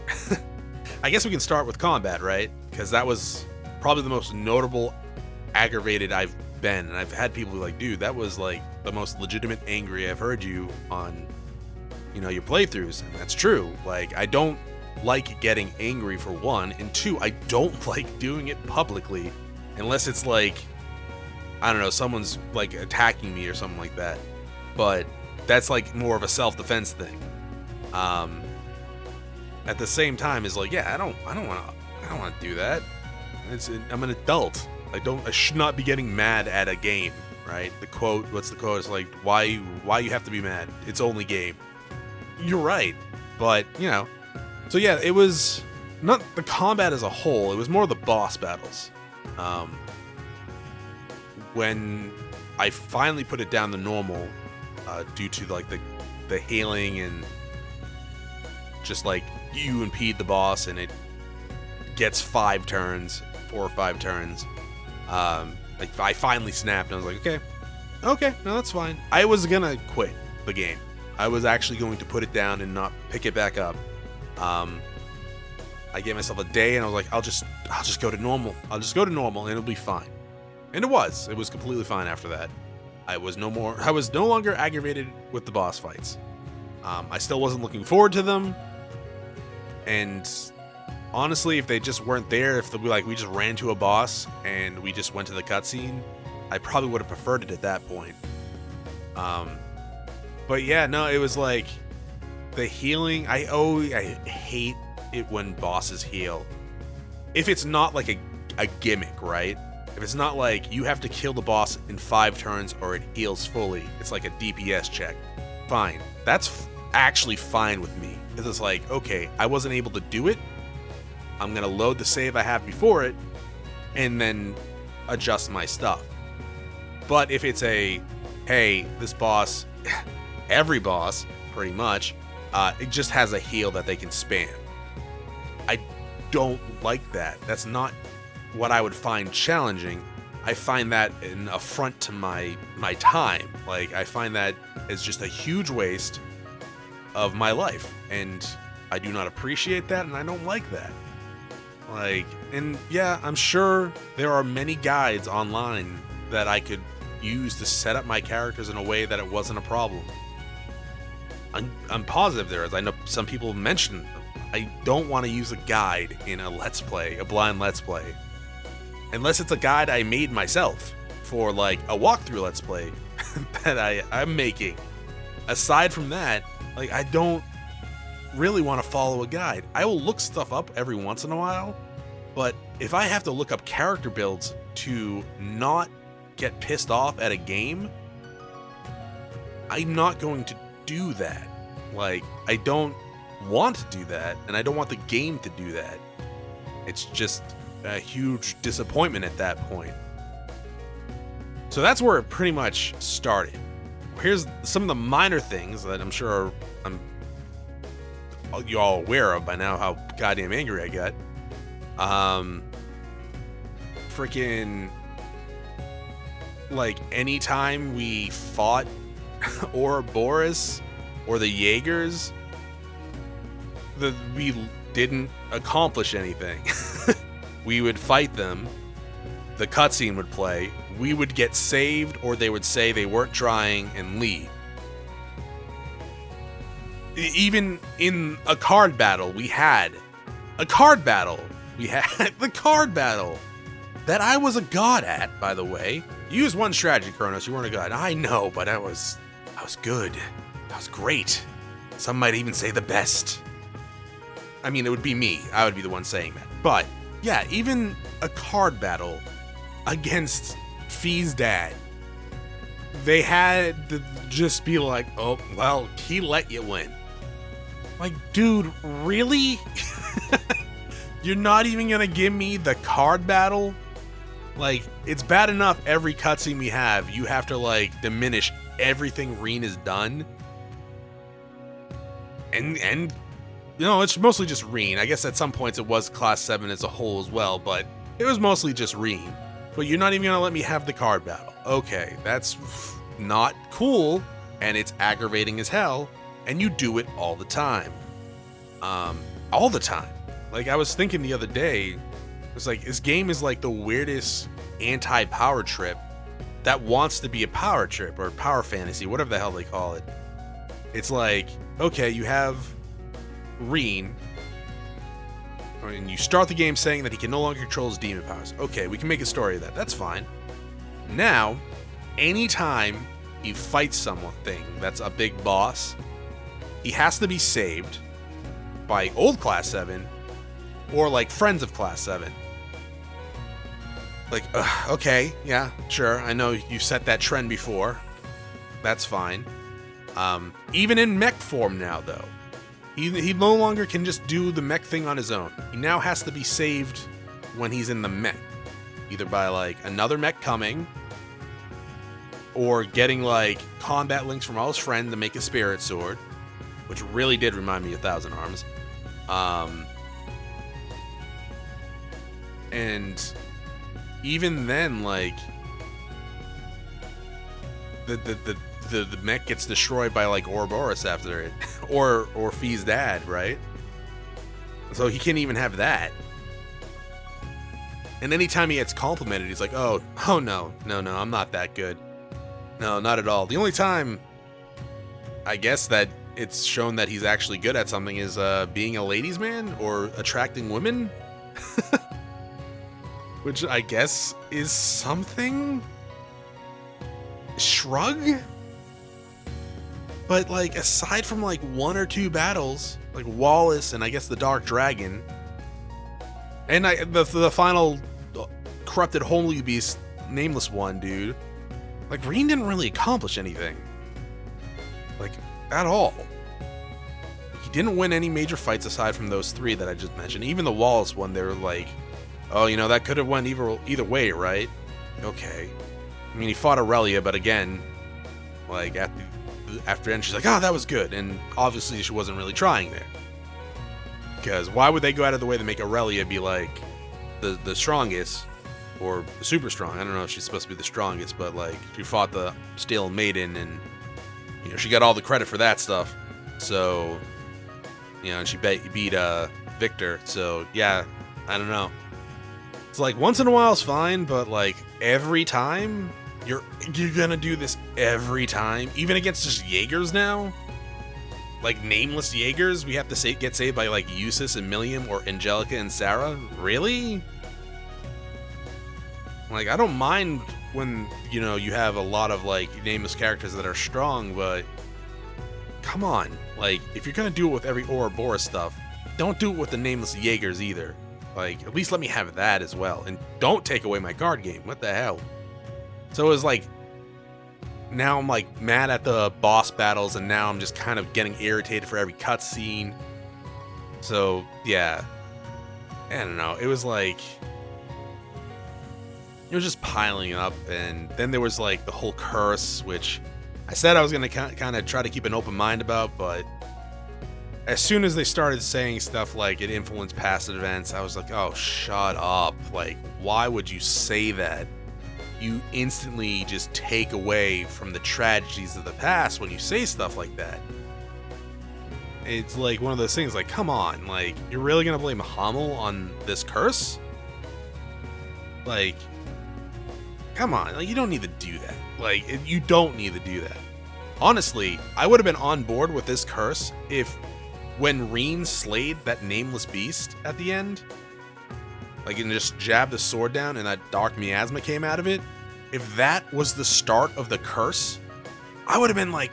I guess we can start with combat, right? Because that was probably the most notable aggravated I've been. And I've had people be like, dude, that was like the most legitimate angry I've heard you on, you know, your playthroughs. And that's true. Like, I don't like getting angry, for one, and two, I don't like doing it publicly unless it's like, I don't know, someone's like attacking me or something like that. But that's like more of a self-defense thing. At the same time, is like, yeah, I don't want to do that. I'm an adult. I should not be getting mad at a game, right? The quote, what's the quote? It's like, why you have to be mad? It's only game. You're right, but you know. So yeah, it was not the combat as a whole. It was more the boss battles. When I finally put it down to normal, due to like the healing and just like you impede the boss and it gets 4 or 5 turns. Like I finally snapped and I was like, okay, no, that's fine. I was gonna quit the game. I was actually going to put it down and not pick it back up. I gave myself a day and I was like, I'll just go to normal. I'll just go to normal and it'll be fine. And it was completely fine after that. I was no longer aggravated with the boss fights. I still wasn't looking forward to them. And honestly, if they just weren't there, if we just ran to a boss and we just went to the cutscene, I probably would have preferred it at that point. But yeah, no, it was like the healing. I hate it when bosses heal. If it's not like a gimmick, right? If it's not like you have to kill the boss in 5 turns or it heals fully, it's like a DPS check. Fine. That's actually fine with me. Because it's like, okay, I wasn't able to do it. I'm going to load the save I have before it and then adjust my stuff. But if it's hey, this boss, every boss, pretty much, it just has a heal that they can spam. I don't like that. That's not what I would find challenging. I find that an affront to my time. Like, I find that is just a huge waste of my life. And I do not appreciate that, and I don't like that. Like, and yeah, I'm sure there are many guides online that I could use to set up my characters in a way that it wasn't a problem. I'm positive there is. I know some people mentioned I don't want to use a guide in a Let's Play, a blind Let's Play. Unless it's a guide I made myself for like a walkthrough Let's Play that I'm making. Aside from that, like, I don't really want to follow a guide. I will look stuff up every once in a while, but if I have to look up character builds to not get pissed off at a game, I'm not going to do that. Like, I don't want to do that, and I don't want the game to do that. It's just a huge disappointment at that point. So that's where it pretty much started. Here's some of the minor things that I'm sure you all aware of by now how goddamn angry I get. Freaking, like, anytime we fought Ouroboros or the Jaegers, we didn't accomplish anything. We would fight them, the cutscene would play, we would get saved, or they would say they weren't trying and leave. Even in a card battle, we had the card battle that I was a god at, by the way. You used one strategy, Chronos, you weren't a god. I know, but I was good. That was great. Some might even say the best. I mean, it would be me. I would be the one saying that. But, yeah, even a card battle against Fee's dad, they had to just be like, oh, well, he let you win. Like, dude, really? You're not even gonna give me the card battle? Like, it's bad enough every cutscene we have, you have to, like, diminish everything Rean has done. And you know, it's mostly just Rean. I guess at some points it was Class VII as a whole as well, but it was mostly just Rean. But you're not even gonna let me have the card battle. Okay, that's not cool, and it's aggravating as hell, and you do it all the time. All the time. Like, I was thinking the other day, it's like, this game is like the weirdest anti-power trip that wants to be a power trip or power fantasy, whatever the hell they call it. It's like, okay, you have Rean, and you start the game saying that he can no longer control his demon powers. Okay, we can make a story of that. That's fine. Now, anytime he fights something that's a big boss, he has to be saved by old Class VII or like friends of Class VII. Like, okay, yeah, sure. I know you set that trend before. That's fine. Even in mech form now, though, he no longer can just do the mech thing on his own. He now has to be saved when he's in the mech, either by like another mech coming, or getting like combat links from all his friends to make a spirit sword, which really did remind me of Thousand Arms. And even then, like, the mech gets destroyed by like Ouroboros after it, or Fee's dad, right? So he can't even have that. And anytime he gets complimented, he's like, oh no, I'm not that good. No, not at all. The only time, I guess, that it's shown that he's actually good at something is being a ladies' man or attracting women. Which I guess is something? Shrug? But like, aside from like one or two battles, like Wallace and I guess the Dark Dragon, and the final corrupted holy beast, nameless one, dude, like Rean didn't really accomplish anything. Like, at all. He didn't win any major fights aside from those three that I just mentioned. Even the Wallace one, they were like, oh, you know, that could have went either way, right? Okay. I mean, he fought Aurelia, but again, like, after end, she's like, oh, that was good. And obviously she wasn't really trying there. Because why would they go out of the way to make Aurelia be like the strongest or super strong? I don't know if she's supposed to be the strongest, but like, she fought the Steel Maiden and, you know, she got all the credit for that stuff. So, you know, and she beat Victor. So, yeah, I don't know. It's like, once in a while is fine, but like, every time, you're gonna do this every time? Even against just Jaegers now? Like, nameless Jaegers, we have to get saved by like Eustace and Milliam or Angelica and Sarah? Really? Like, I don't mind when, you know, you have a lot of like nameless characters that are strong, but come on. Like, if you're gonna do it with every Ouroboros stuff, don't do it with the nameless Jaegers either. Like, at least let me have that as well. And don't take away my guard game. What the hell? So it was like, now I'm like mad at the boss battles, and now I'm just kind of getting irritated for every cutscene. So, yeah. I don't know. It was like, it was just piling up. And then there was like the whole curse, which I said I was going to kind of try to keep an open mind about, but as soon as they started saying stuff like it influenced past events, I was like, oh, shut up. Like, why would you say that? You instantly just take away from the tragedies of the past when you say stuff like that. It's like one of those things, like, come on, like, you're really gonna blame Hamel on this curse? Like, come on, like, you don't need to do that. Like, you don't need to do that. Honestly, I would have been on board with this curse if, when Rean slayed that nameless beast at the end, like, and just jabbed the sword down and that dark miasma came out of it, if that was the start of the curse, I would have been, like,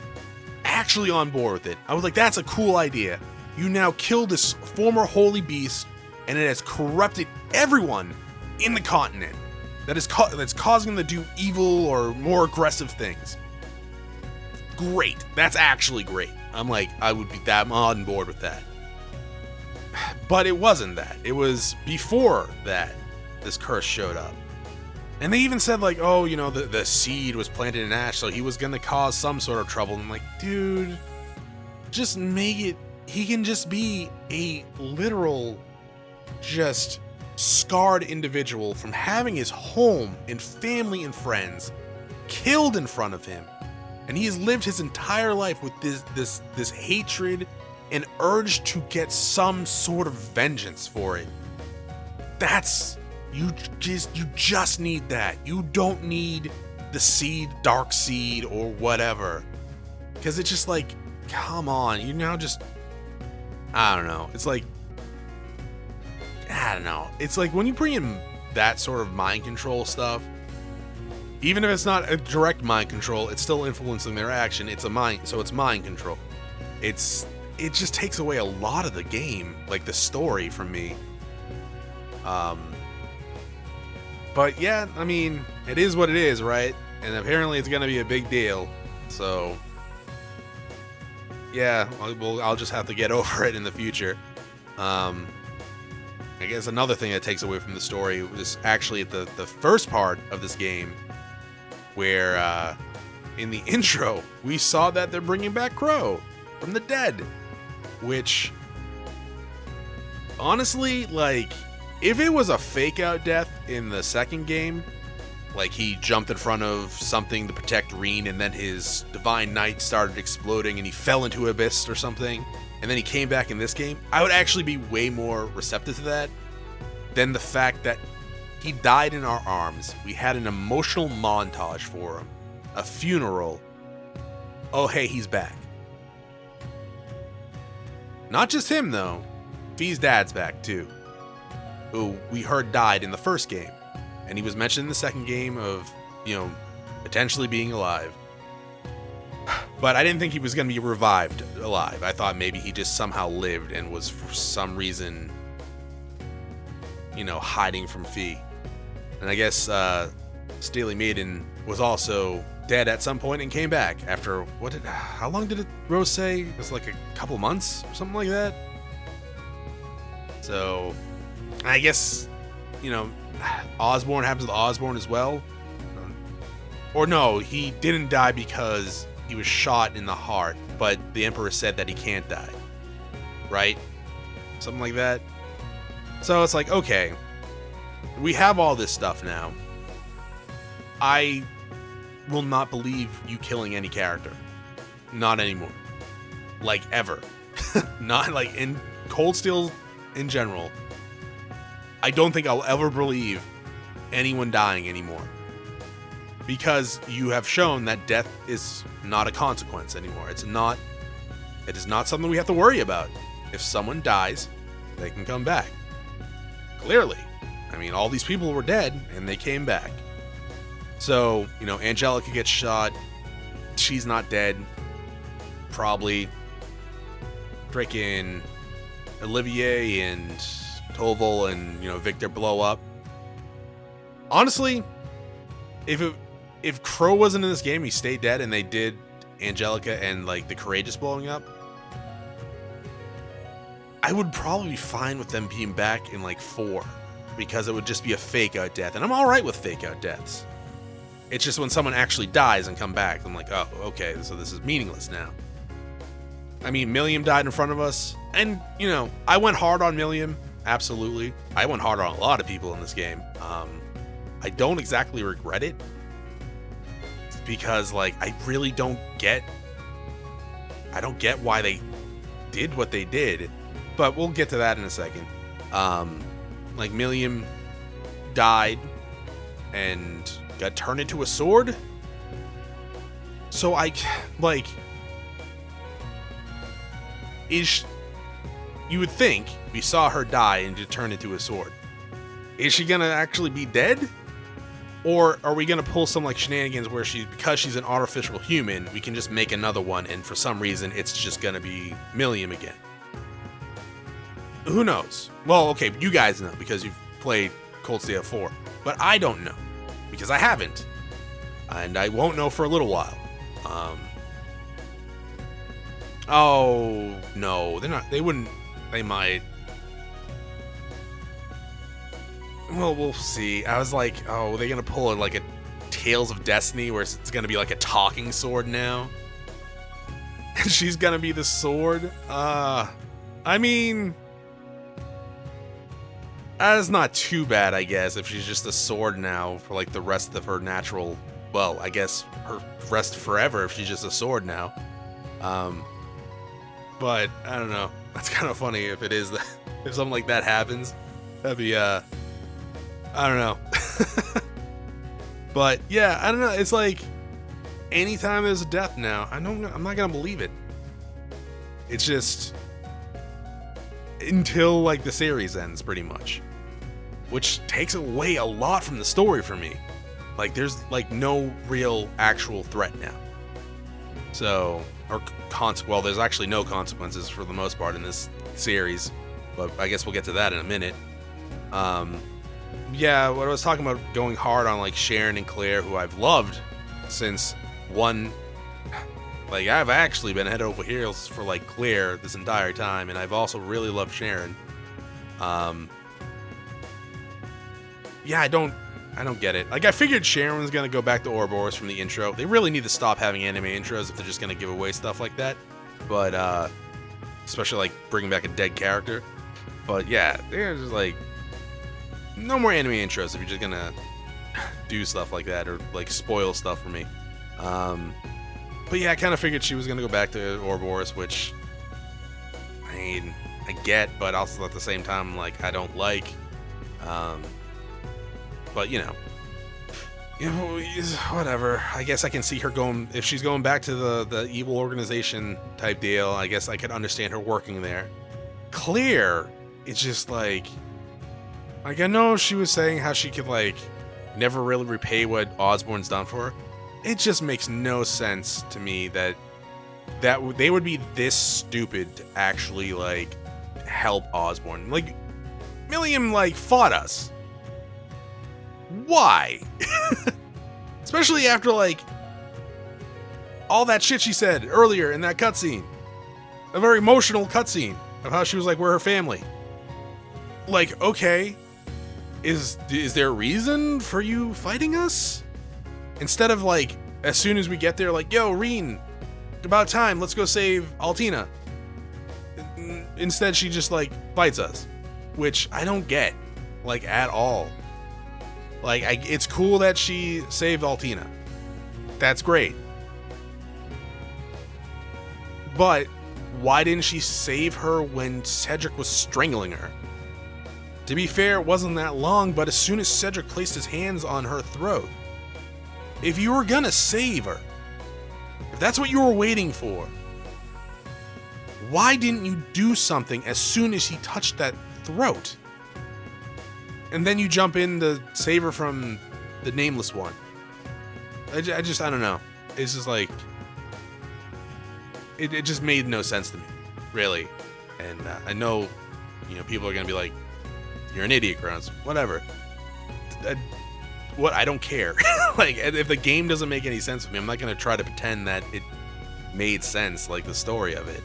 actually on board with it. I was like, that's a cool idea. You now kill this former holy beast, and it has corrupted everyone in the continent that's causing them to do evil or more aggressive things. Great. That's actually great. I'm like, I would be that on board with that. But it wasn't that. It was before that this curse showed up. And they even said, like, oh, you know, the seed was planted in Ash, so he was going to cause some sort of trouble. And I'm like, dude, just make it. He can just be a literal, just scarred individual from having his home and family and friends killed in front of him. And he has lived his entire life with this hatred and urge to get some sort of vengeance for it. That's... You just need that. You don't need the seed, dark seed, or whatever. Because it's just like, come on. You now just... I don't know. It's like... I don't know. It's like when you bring in that sort of mind control stuff, even if it's not a direct mind control, it's still influencing their action. It's mind control. It just takes away a lot of the game, like the story from me. But yeah, I mean, it is what it is, right? And apparently it's gonna be a big deal. So yeah, I'll just have to get over it in the future. I guess another thing that takes away from the story was actually the first part of this game, where in the intro we saw that they're bringing back Crow from the dead, which honestly, like, if it was a fake out death in the second game, like he jumped in front of something to protect Rean and then his divine knight started exploding and he fell into abyss or something, and then he came back in this game, I would actually be way more receptive to that than the fact that he died in our arms. We had an emotional montage for him, a funeral. Oh, hey, he's back. Not just him, though. Fee's dad's back, too, who we heard died in the first game. And he was mentioned in the second game of, you know, potentially being alive. But I didn't think he was going to be revived alive. I thought maybe he just somehow lived and was for some reason, you know, hiding from Fee. And I guess Steely Maiden was also dead at some point and came back after, how long did Rose say? It was like a couple months or something like that. So I guess, you know, Osborn happens to Osborn as well. Or no, he didn't die because he was shot in the heart, but the Emperor said that he can't die. Right? Something like that. So it's like, okay, we have all this stuff now. I will not believe you killing any character. Not anymore. Like, ever. Not like in Cold Steel in general. I don't think I'll ever believe anyone dying anymore. Because you have shown that death is not a consequence anymore. It is not something we have to worry about. If someone dies, they can come back. Clearly. I mean, all these people were dead, and they came back. So, you know, Angelica gets shot. She's not dead. Probably. Freaking Olivier and Toval and, you know, Victor blow up. Honestly, if Crow wasn't in this game, he stayed dead, and they did Angelica and, like, the Courageous blowing up, I would probably be fine with them being back in, like, 4. Because it would just be a fake out death. And I'm alright with fake out deaths. It's just when someone actually dies and come back, I'm like, oh, okay, so this is meaningless now. I mean, Milliam died in front of us, and, you know, I went hard on Milliam, absolutely. I went hard on a lot of people in this game. I don't exactly regret it, because, like, I really don't get why they did what they did, but we'll get to that in a second. Like, Milliam died and got turned into a sword, so you would think we saw her die and just turn into a sword. Is she gonna actually be dead? Or are we gonna pull some like shenanigans where because she's an artificial human, we can just make another one, and for some reason it's just gonna be Milliam again? Who knows? Well, okay, you guys know because you've played Cold Steel 4, but I don't know because I haven't, and I won't know for a little while. Oh no, they're not. They wouldn't. They might. Well, we'll see. I was like, oh, are they gonna pull like a Tales of Destiny where it's gonna be like a talking sword now? And she's gonna be the sword? I mean, that's not too bad, I guess, if she's just a sword now for like the rest of her natural, well, I guess her rest forever if she's just a sword now. But I don't know. That's kind of funny if it is that, if something like that happens. That'd be, I don't know. But yeah, I don't know. It's like anytime there's a death now, I'm not gonna believe it. It's just until like the series ends, pretty much, which takes away a lot from the story for me. Like there's like no real actual threat now. So, well, there's actually no consequences for the most part in this series, but I guess we'll get to that in a minute. Yeah, what I was talking about going hard on like Sharon and Claire, who I've loved since one, like I've actually been head over heels for like Claire this entire time, and I've also really loved Sharon. Yeah, I don't get it. Like I figured Sharon was gonna go back to Ouroboros from the intro. They really need to stop having anime intros if they're just gonna give away stuff like that. But especially like bringing back a dead character. But yeah, they're just like, no more anime intros if you're just gonna do stuff like that or like spoil stuff for me. But yeah, I kind of figured she was gonna go back to Ouroboros, which I mean, I get, but also at the same time, like I don't like. But you know, whatever. I guess I can see her going, if she's going back to the evil organization type deal. I guess I could understand her working there. Claire, it's just like I know she was saying how she could like never really repay what Osborn's done for her. It just makes no sense to me that they would be this stupid to actually like help Osborn. Like Milliam like fought us. Why? Especially after like all that shit she said earlier in that cutscene. A very emotional cutscene of how she was like, we're her family. Like, okay, is there a reason for you fighting us? Instead of like, as soon as we get there, like, yo, Rean, about time, let's go save Altina. Instead, she just like fights us, which I don't get, like, at all. Like, it's cool that she saved Altina. That's great. But why didn't she save her when Cedric was strangling her? To be fair, it wasn't that long, but as soon as Cedric placed his hands on her throat, if you were gonna save her, if that's what you were waiting for, why didn't you do something as soon as he touched that throat? And then you jump in to save her from the nameless one. I don't know. It's just like, it just made no sense to me, really. And I know, people are gonna be like, you're an idiot, Chronos. Whatever. I don't care. Like, if the game doesn't make any sense to me, I'm not gonna try to pretend that it made sense, like the story of it.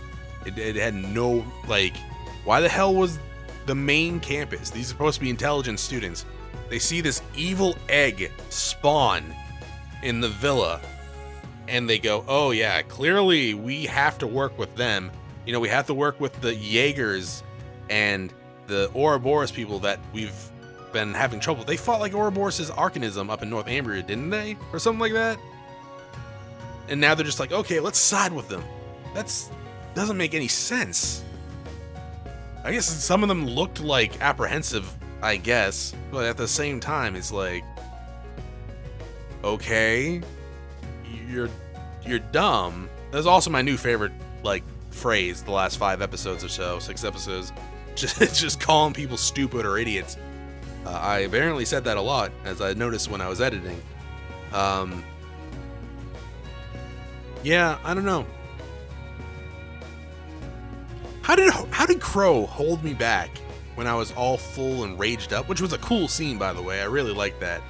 It had no, like, why the hell was the main campus, these are supposed to be intelligent students, they see this evil egg spawn in the villa, and they go, oh yeah, clearly we have to work with them You know, we have to work with the Jaegers and the Ouroboros people that we've been having trouble. They fought like Ouroboros' Arcanism up in North Ambria, didn't they? Or something like that? And now they're just like, okay, let's side with them. That's doesn't make any sense. I guess some of them looked like apprehensive, I guess, but at the same time, it's like, okay, you're dumb. That's also my new favorite, like, phrase the last 5 episodes or so, 6 episodes, just calling people stupid or idiots. I apparently said that a lot, as I noticed when I was editing. Yeah, I don't know. How did Crow hold me back when I was all full and raged up? Which was a cool scene, by the way. I really like that.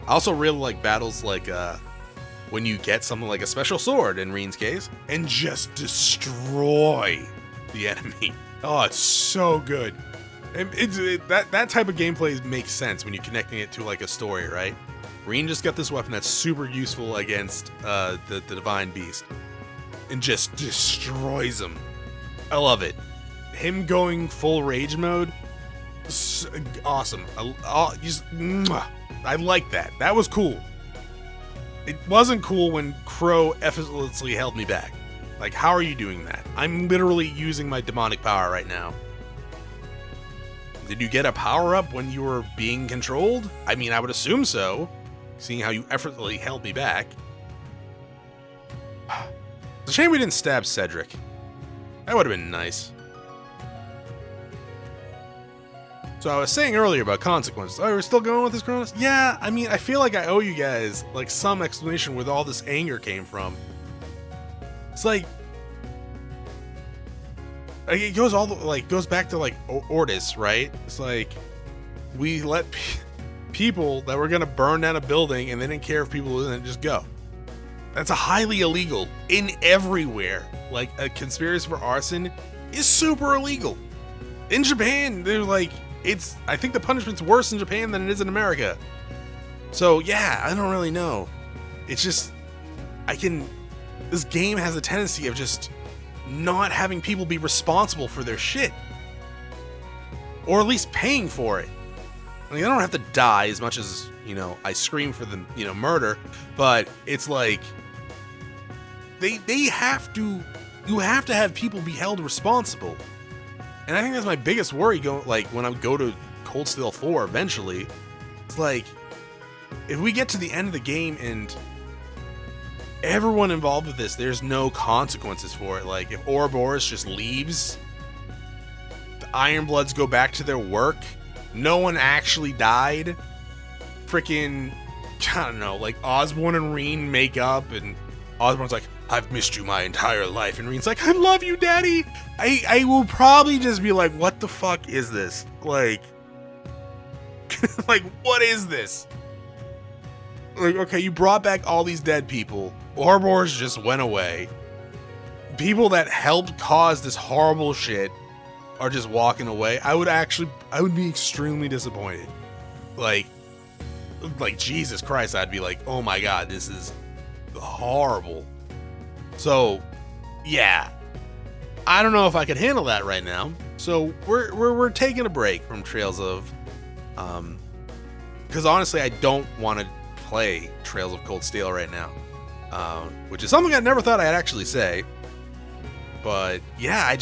I also really like battles like when you get something like a special sword, in Rean's case, and just destroy the enemy. Oh, it's so good. And that type of gameplay makes sense when you're connecting it to like a story, right? Rean just got this weapon that's super useful against the Divine Beast and just destroys him. I love it. Him going full rage mode, awesome. I like that. That was cool. It wasn't cool when Crow effortlessly held me back. Like, how are you doing that? I'm literally using my demonic power right now. Did you get a power-up when you were being controlled? I mean, I would assume so, seeing how you effortlessly held me back. It's a shame we didn't stab Cedric. That would have been nice. So I was saying earlier about consequences. Oh, we're still going with this, Chronos? Yeah, I mean, I feel like I owe you guys like some explanation where all this anger came from. It's like it goes goes back to like Ortis, right? It's like we let people that were gonna burn down a building and they didn't care if people didn't just go. That's a highly illegal in everywhere. Like a conspiracy for arson is super illegal. In Japan, they're like, I think the punishment's worse in Japan than it is in America. So yeah, I don't really know. It's just, this game has a tendency of just not having people be responsible for their shit. Or at least paying for it. I mean, I don't have to die as much as, I scream for the, murder, but it's like, you have to have people be held responsible. And I think that's my biggest worry when I go to Cold Steel 4 eventually. It's like, if we get to the end of the game and everyone involved with this, there's no consequences for it. Like, if Ouroboros just leaves, the Ironbloods go back to their work, no one actually died, freaking, I don't know, like Osborn and Rean make up, and Osborn's like, I've missed you my entire life. And Rean's like, I love you, Daddy. I will probably just be like, what the fuck is this? Like, like, what is this? Like, okay, you brought back all these dead people. Ouroboros just went away. People that helped cause this horrible shit are just walking away. I would be extremely disappointed. Like Jesus Christ, I'd be like, oh my God, this is horrible. So, yeah, I don't know if I could handle that right now. So we're taking a break from Trails of, because honestly, I don't want to play Trails of Cold Steel right now, which is something I never thought I'd actually say. But yeah, I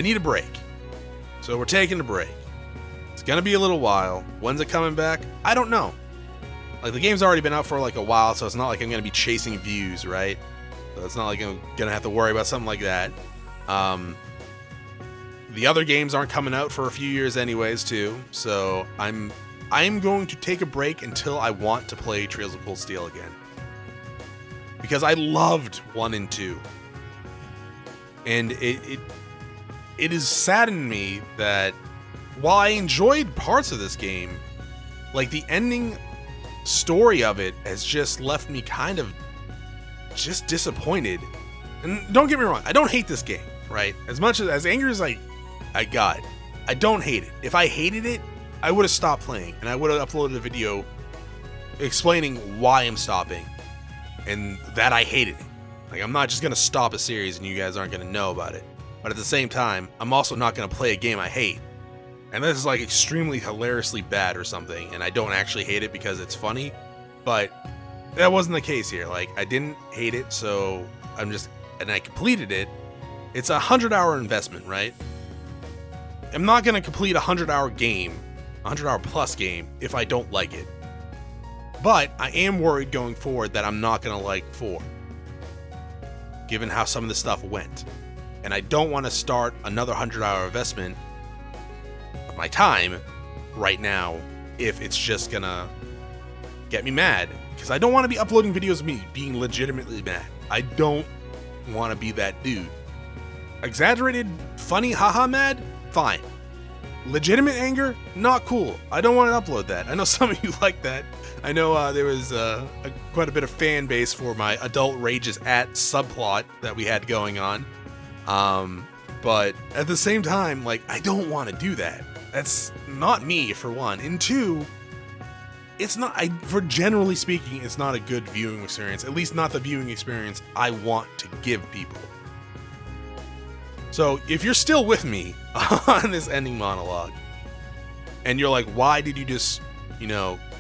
need a break. So we're taking a break. It's gonna be a little while. When's it coming back? I don't know. Like, the game's already been out for like a while, so it's not like I'm gonna be chasing views, right? So it's not like I'm gonna have to worry about something like that. The other games aren't coming out for a few years anyways, too. So I'm going to take a break until I want to play Trails of Cold Steel again, because I loved 1 and 2, and it is saddened me that while I enjoyed parts of this game, like, the ending story of it has just left me kind of just disappointed. And don't get me wrong, I don't hate this game, right? As much as angry as I got, I don't hate it. If I hated it, I would have stopped playing, and I would have uploaded a video explaining why I'm stopping and that I hated it. Like, I'm not just gonna stop a series and you guys aren't gonna know about it. But at the same time, I'm also not gonna play a game I hate. And this is like extremely hilariously bad or something, and I don't actually hate it because it's funny. But that wasn't the case here. Like, I didn't hate it, so and I completed it. It's a 100-hour investment, right? I'm not gonna complete a 100-hour game, a 100-hour plus game, if I don't like it. But I am worried going forward that I'm not gonna like 4, given how some of the stuff went. And I don't want to start another 100-hour investment of my time right now if it's just gonna get me mad. Because I don't want to be uploading videos of me being legitimately mad. I don't want to be that dude. Exaggerated, funny, haha mad? Fine. Legitimate anger? Not cool. I don't want to upload that. I know some of you like that. I know there was quite a bit of fan base for my adult rages at subplot that we had going on. But at the same time, like, I don't want to do that. That's not me, for one. And two, it's not, for generally speaking, it's not a good viewing experience. At least not the viewing experience I want to give people. So if you're still with me on this ending monologue, and you're like, why did you just,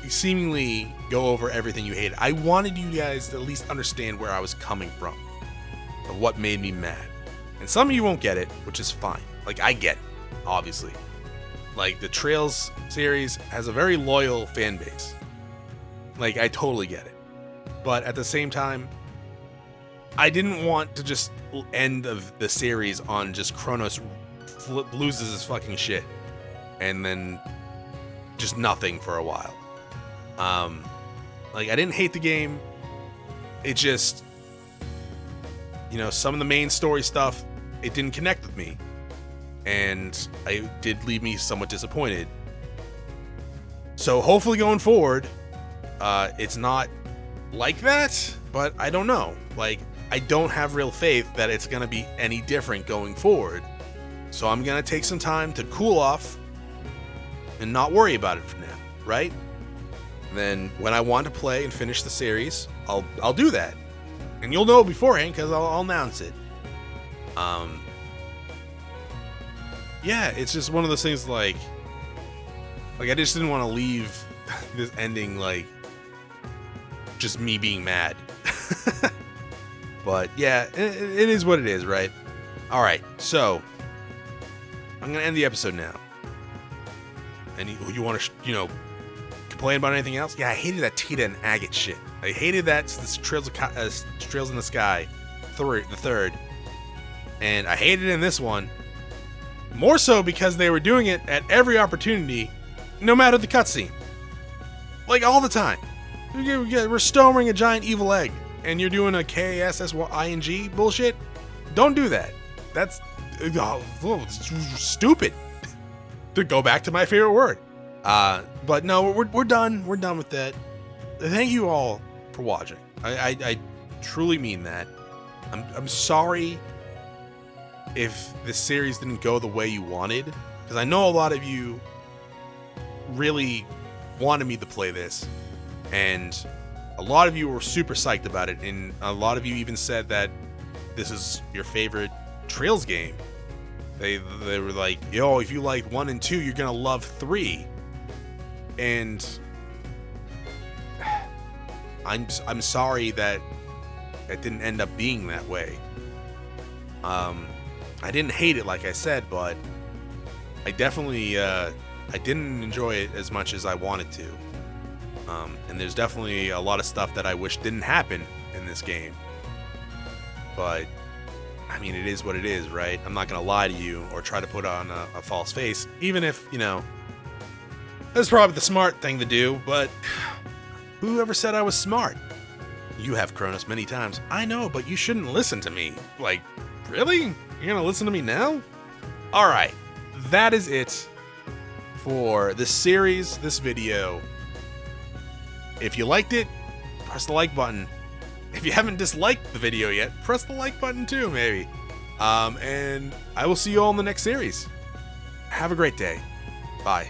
seemingly go over everything you hated? I wanted you guys to at least understand where I was coming from, of what made me mad. And some of you won't get it, which is fine. Like, I get it, obviously. Like, the Trails series has a very loyal fan base. Like, I totally get it. But at the same time, I didn't want to just end of the series on just Chronos loses his fucking shit. And then just nothing for a while. Like, I didn't hate the game. It just, some of the main story stuff, it didn't connect with me. And it did leave me somewhat disappointed. So hopefully going forward, it's not like that, but I don't know. Like, I don't have real faith that it's going to be any different going forward. So I'm going to take some time to cool off and not worry about it for now, right? Then when I want to play and finish the series, I'll do that. And you'll know beforehand because I'll announce it. Yeah, it's just one of those things like I just didn't want to leave this ending like just me being mad. But yeah, it is what it is, right? All right, so I'm gonna end the episode now. And you want to, complain about anything else? Yeah, I hated that Tita and Agate shit. I hated that Trails in the Sky, the third, and I hated it in this one. More so because they were doing it at every opportunity, no matter the cutscene. Like, all the time. We're storing a giant evil egg, and you're doing a KASSING bullshit? Don't do that. That's stupid. To go back to my favorite word. But no, we're done. We're done with that. Thank you all for watching. I truly mean that. I'm sorry if this series didn't go the way you wanted, because I know a lot of you really wanted me to play this, and a lot of you were super psyched about it, and a lot of you even said that this is your favorite Trails game. They were like, yo, if you like 1 and 2, you're gonna love 3. And I'm sorry that it didn't end up being that way. I didn't hate it, like I said, but I definitely I didn't enjoy it as much as I wanted to. And there's definitely a lot of stuff that I wish didn't happen in this game. But I mean, it is what it is, right? I'm not gonna lie to you or try to put on a false face, even if, that's probably the smart thing to do, but who ever said I was smart? You have, Chronos, many times. I know, but you shouldn't listen to me. Like, really? You're gonna listen to me now? Alright, that is it for this series, this video. If you liked it, press the like button. If you haven't disliked the video yet, press the like button too, maybe. And I will see you all in the next series. Have a great day. Bye.